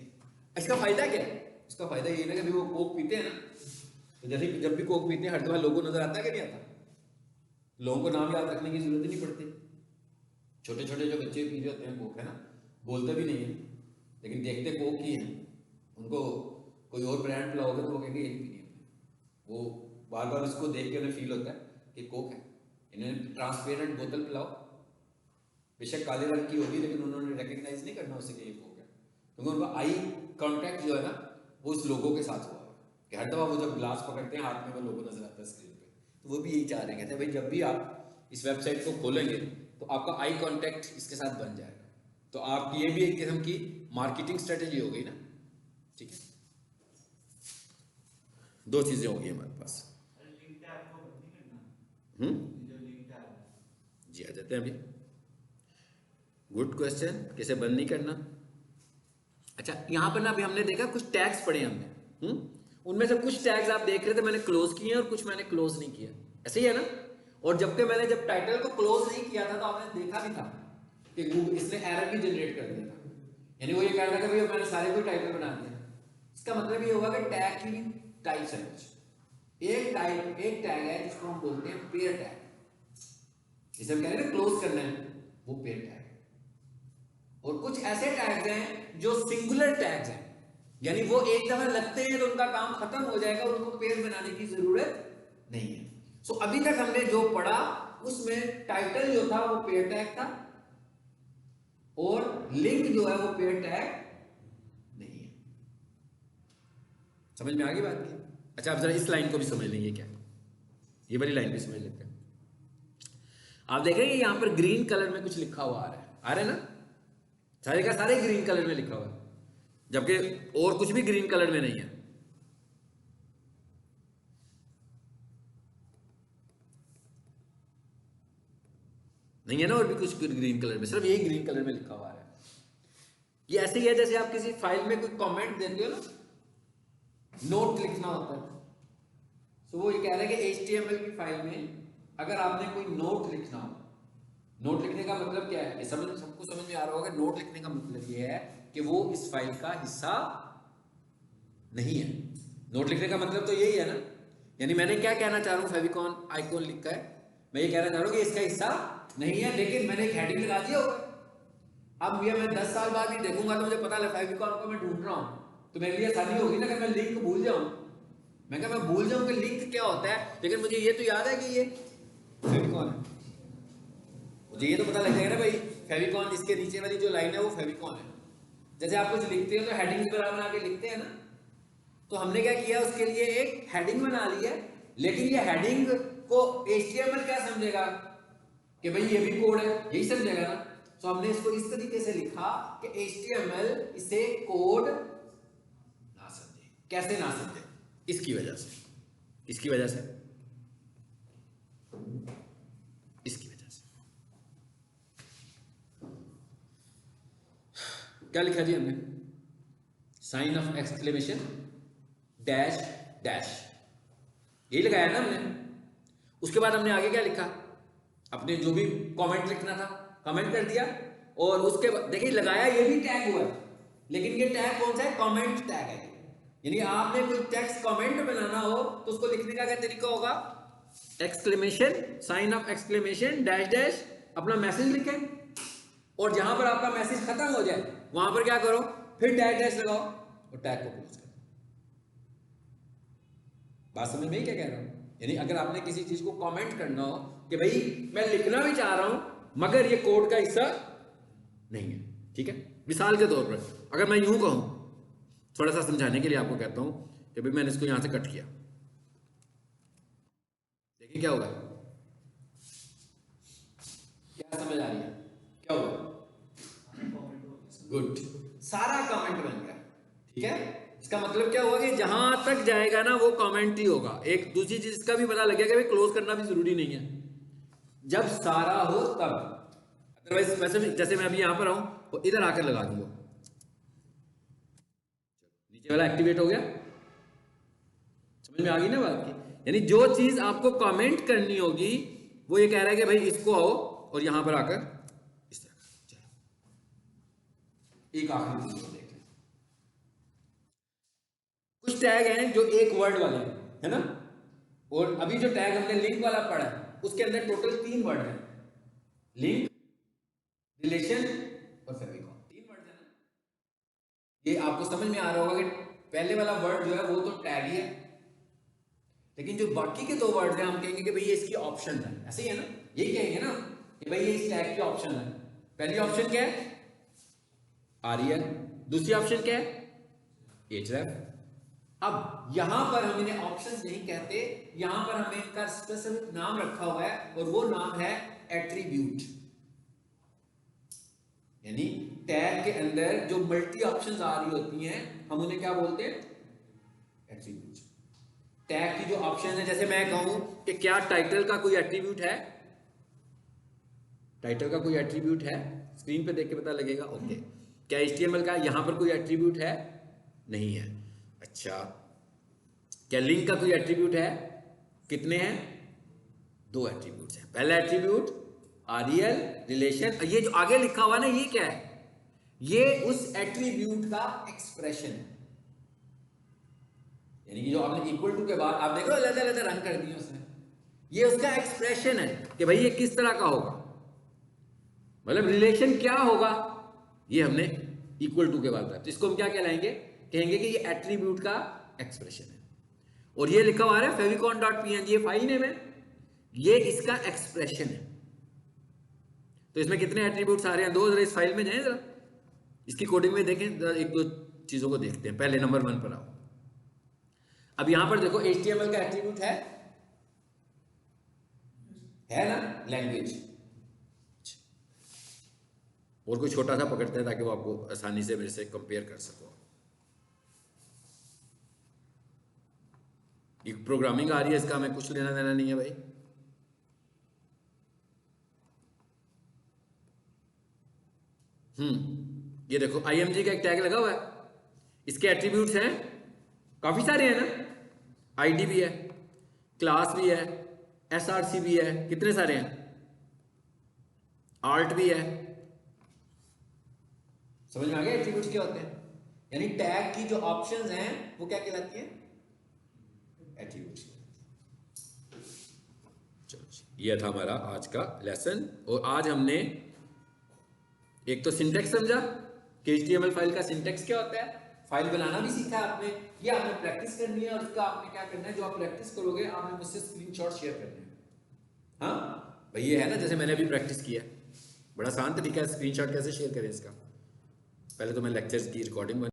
इसका फायदा क्या है? इसका फायदा ये है ना कि वो कोक पीते हैं ना, तो जैसे जब भी कोक पीते हैं हर दफा लोगो नजर आता है कि नहीं आता? लोगों को नाम याद रखने की जरूरत ही नहीं पड़ती। छोटे छोटे जो बच्चे पी रहे होते हैं कोक, है ना, बोलते भी नहीं है लेकिन देखते कोक ही है। उनको कोई और ब्रांड पिलाओगे तो वो कहेंगे यही पीनी है। वो बार बार उसको देख के उन्हें फील होता है कि कोक है। इन्हें ट्रांसपेरेंट बोतल पिलाओ, बेशक काले रंग की होगी लेकिन उन्होंने रिकग्नाइज नहीं करना उसे कि ये कोक है, क्योंकि उनका आई कॉन्टैक्ट जो है ना वो उस लोगो के साथ हुआ है कि हर दफा वो जब ग्लास पकड़ते हैं हाथ में वो लोगो नजर आता है स्क्रीन पे। तो वो भी यही चाह रहे हैं, कहते हैं भाई जब भी आप इस वेबसाइट को खोलेंगे तो आपका आई कॉन्टैक्ट इसके साथ बन जाएगा। तो आपकी ये भी एक किस्म की मार्केटिंग स्ट्रेटेजी हो गई ना। ठीक है, दो चीजें हो गई हमारे पास। जी आ जाते हैं अभी। गुड क्वेश्चन, कैसे बंद नहीं करना। अच्छा यहां पर ना अभी हमने देखा कुछ टैग्स पढ़े हमने, उनमें से कुछ टैग्स आप देख रहे थे मैंने क्लोज किए और कुछ मैंने क्लोज नहीं किया, ऐसे ही है ना। और जबकि मैंने जब टाइटल को क्लोज नहीं किया था तो आपने देखा भी था कि गूगल इसने एरर भी जनरेट कर दिया था। यानी वो ये कह रहा था कि भैया मैंने सारे कोई टाइटल बना दिया। इसका मतलब ये होगा कि टैग की टाइप्स है कुछ। एक टैग है जिसको हम बोलते हैं पेयर टैग, जिसे हम कह रहे हैं क्लोज करना है, वो पेयर टैग। और कुछ ऐसे टैग्स हैं जो सिंगुलर टैग्स हैं, यानी वो एक दफा लगते हैं तो उनका काम खत्म हो जाएगा, उनको पेयर बनाने की जरूरत नहीं है। सो अभी तक हमने जो पढ़ा उसमें टाइटल जो था वो पेयर टैग था और लिंक जो है वो पेयर टैग नहीं है। समझ में आ गई बात की? अच्छा आप जरा इस लाइन को भी समझ लेंगे, क्या ये वाली लाइन भी समझ लेते हैं। आप देखेंगे यहां पर ग्रीन कलर में कुछ लिखा हुआ आ रहा है ना, सारे का सारे ग्रीन कलर में लिखा हुआ है, जबकि और कुछ भी ग्रीन कलर में नहीं है। नहीं है ना और भी कुछ ग्रीन कलर में, सिर्फ यही ग्रीन कलर में लिखा हुआ है। ये ऐसे ही है जैसे आप किसी फाइल में कोई कमेंट देते हो ना, नोट लिखना होता है। तो वो ये कह रहे हैं कि HTML की फाइल में अगर आपने कोई नोट लिखना हो, नोट लिखने का मतलब क्या है, ये सबको समझ में आ रहा होगा। नोट लिखने का मतलब ये है कि वो इस फाइल का हिस्सा नहीं है। नोट लिखने का मतलब तो यही है ना। यानी मैंने क्या कहना चाह रहा हूँ, फेविकॉन आइकॉन लिखा है, मैं ये कहना चाह रहा हूँ कि इसका हिस्सा नहीं है, लेकिन मैंने एक हेडिंग लगा दिया होगा। अब ये मैं 10 साल बाद ही देखूंगा तो मुझे पता लगा फेविकॉन को मैं ढूंढ रहा हूँ, तो मेरे लिए आसानी होगी ना कि मैं लिंक भूल जाऊं। मैं भूल जाऊं कि लिंक क्या होता है, लेकिन मुझे ये तो याद है कि ये फेविकॉन है। मुझे ये तो पता लग जाएगा ना भाई फेविकॉन, इसके नीचे वाली जो लाइन है वो फेविकॉन है। जैसे आप कुछ लिखते हो तो हेडिंग बना के लिखते हैं ना, तो हमने क्या किया, उसके लिए एक हेडिंग बना ली है। लेकिन ये हेडिंग को HTML क्या समझेगा कि भाई ये भी कोड है, यही समझेगा ना। तो हमने इसको इस तरीके से लिखा कि HTML इसे कोड ना समझे। कैसे ना समझे? इसकी वजह से इसकी वजह से क्या लिखा जी हमने? Sign of exclamation dash dash, यही लगाया ना हमने। उसके बाद हमने आगे क्या लिखा, अपने जो भी कमेंट लिखना था कमेंट कर दिया। और उसके बाद देखिए लगाया, ये भी टैग हुआ है, लेकिन ये टैग कौन सा है? कमेंट टैग है। यानी आपने कोई टेक्स्ट कमेंट बनाना हो तो उसको लिखने का क्या तरीका होगा? Exclamation, sign of exclamation dash dash, अपना मैसेज लिखें और जहां पर आपका मैसेज खत्म हो जाए वहां पर क्या करो, फिर डैश डैश लगाओ और टैग को क्लोज करो। बात समझ में क्या कह रहा हूं? यानी अगर आपने किसी चीज को कमेंट करना हो कि भाई मैं लिखना भी चाह रहा हूं मगर ये कोड का हिस्सा नहीं है, ठीक है। मिसाल के तौर पर अगर मैं यूं कहूं, थोड़ा सा समझाने के लिए आपको कहता हूं कि भाई मैंने इसको यहां से कट किया, देखिए क्या होगा। समझ आ रही है? क्या हुआ? गुड, सारा कमेंट बन गया। ठीक है, इसका मतलब क्या हुआ कि जहां तक जाएगा ना वो कमेंट ही होगा। एक दूसरी चीज इसका भी पता लगेगा कि क्लोज करना भी जरूरी नहीं है, जब सारा हो तब। अदरवाइज वैसे भी जैसे मैं अभी यहां पर आऊं तो इधर आकर लगा दूंगा, नीचे वाला एक्टिवेट हो गया। समझ में आ गई ना बात की? यानी जो चीज आपको कमेंट करनी होगी वो ये कह रहा है कि भाई इसको आओ और यहां पर आकर इस तरह। चलो एक आखिरी चीज को देख लें। कुछ टैग हैं जो एक वर्ड वाले हैं, है ना? और अभी जो टैग हमने लिंक वाला पढ़ा है उसके अंदर टोटल 3 वर्ड हैं, लिंक, रिलेशन और फेविकॉन। 3 वर्ड है ना? ये आपको समझ में आ रहा होगा कि पहले वाला वर्ड जो है वो तो टैग ही है, लेकिन जो बाकी के 2 वर्ड हैं हम कहेंगे कि भाई ये इसकी ऑप्शन है। ऐसे ही है ना? यही कहेंगे ना कि भाई ये इस टैग की ऑप्शन है। पहली ऑप्शन क्या है? आर्यन। दूसरी ऑप्शन क्या है? एचरेफ। अब यहां पर हम इन्हें ऑप्शंस नहीं कहते, यहां पर हमें इनका स्पेसिफिक नाम रखा हुआ है और वो नाम है एट्रीब्यूट। यानी टैग के अंदर जो मल्टी ऑप्शंस आ रही होती हैं हम उन्हें क्या बोलते हैं? एट्रीब्यूट। टैग की जो ऑप्शन है, जैसे मैं कहूं कि क्या टाइटल का कोई एट्रीब्यूट है? टाइटल का कोई एट्रीब्यूट है? स्क्रीन पे देख के पता लगेगा। ओके। क्या HTML का यहां पर कोई एट्रीब्यूट है? नहीं है। अच्छा, क्या लिंक का कोई एट्रीब्यूट है? कितने हैं? 2 एट्रीब्यूट्स हैं। पहला एट्रीब्यूट आरईएल रिलेशन, ये जो आगे लिखा हुआ ना ये क्या है? ये उस एट्रीब्यूट का एक्सप्रेशन है। यानी कि जो आपने इक्वल टू के बाद आप देखो अलग अलग रंग कर दिए उसने, ये उसका एक्सप्रेशन है कि भाई ये किस तरह का होगा, मतलब रिलेशन क्या होगा, ये हमने इक्वल टू के बाद बताया। तो इसको हम क्या कहलाएंगे? कहेंगे कि ये एट्रीब्यूट का एक्सप्रेशन है। और ये लिखा हुआ है favicon.png, ये फाइल नेम है, ये इसका एक्सप्रेशन है। तो इसमें कितने एट्रीब्यूट्स आ रहे हैं? 2। जरा इस फाइल में जाएं, जरा इसकी कोडिंग में देखें, जरा 1-2 चीजों को देखते हैं। पहले नंबर 1 पर आओ। अब यहां पर देखो HTML का एट्रीब्यूट है ना, लैंग्वेज। और कोई छोटा सा पकड़ते हैं ताकि वो आपको आसानी से मेरे से कंपेयर कर सको। एक प्रोग्रामिंग आ रही है, इसका हमें कुछ लेना देना नहीं है भाई। ये देखो IMG का एक टैग लगा हुआ है, इसके एट्रीब्यूट्स हैं काफी सारे हैं ना, आईडी भी है, क्लास भी है, SRC भी है, कितने सारे हैं, आर्ट भी है। समझ में आ गया एट्रीब्यूट्स क्या होते हैं? यानी टैग की जो ऑप्शंस हैं वो क्या कहलाती हैं? एट्रीब्यूट्स। चलो ये था हमारा आज का लेसन। और आज हमने एक तो सिंटेक्स समझा कि HTML फाइल का सिंटेक्स क्या होता है, फाइल बनाना भी सीखा आपने, ये आपने प्रैक्टिस करनी है। और इसका आपने क्या करना है, जो आप प्रैक्टिस करोगे आपने मुझसे स्क्रीनशॉट शेयर करने हैं। हाँ भाई ये है ना, जैसे मैंने अभी प्रैक्टिस किया, बड़ा आसान तरीका है। स्क्रीनशॉट कैसे शेयर करें इसका? पहले तो मैं लेक्चर्स की रिकॉर्डिंग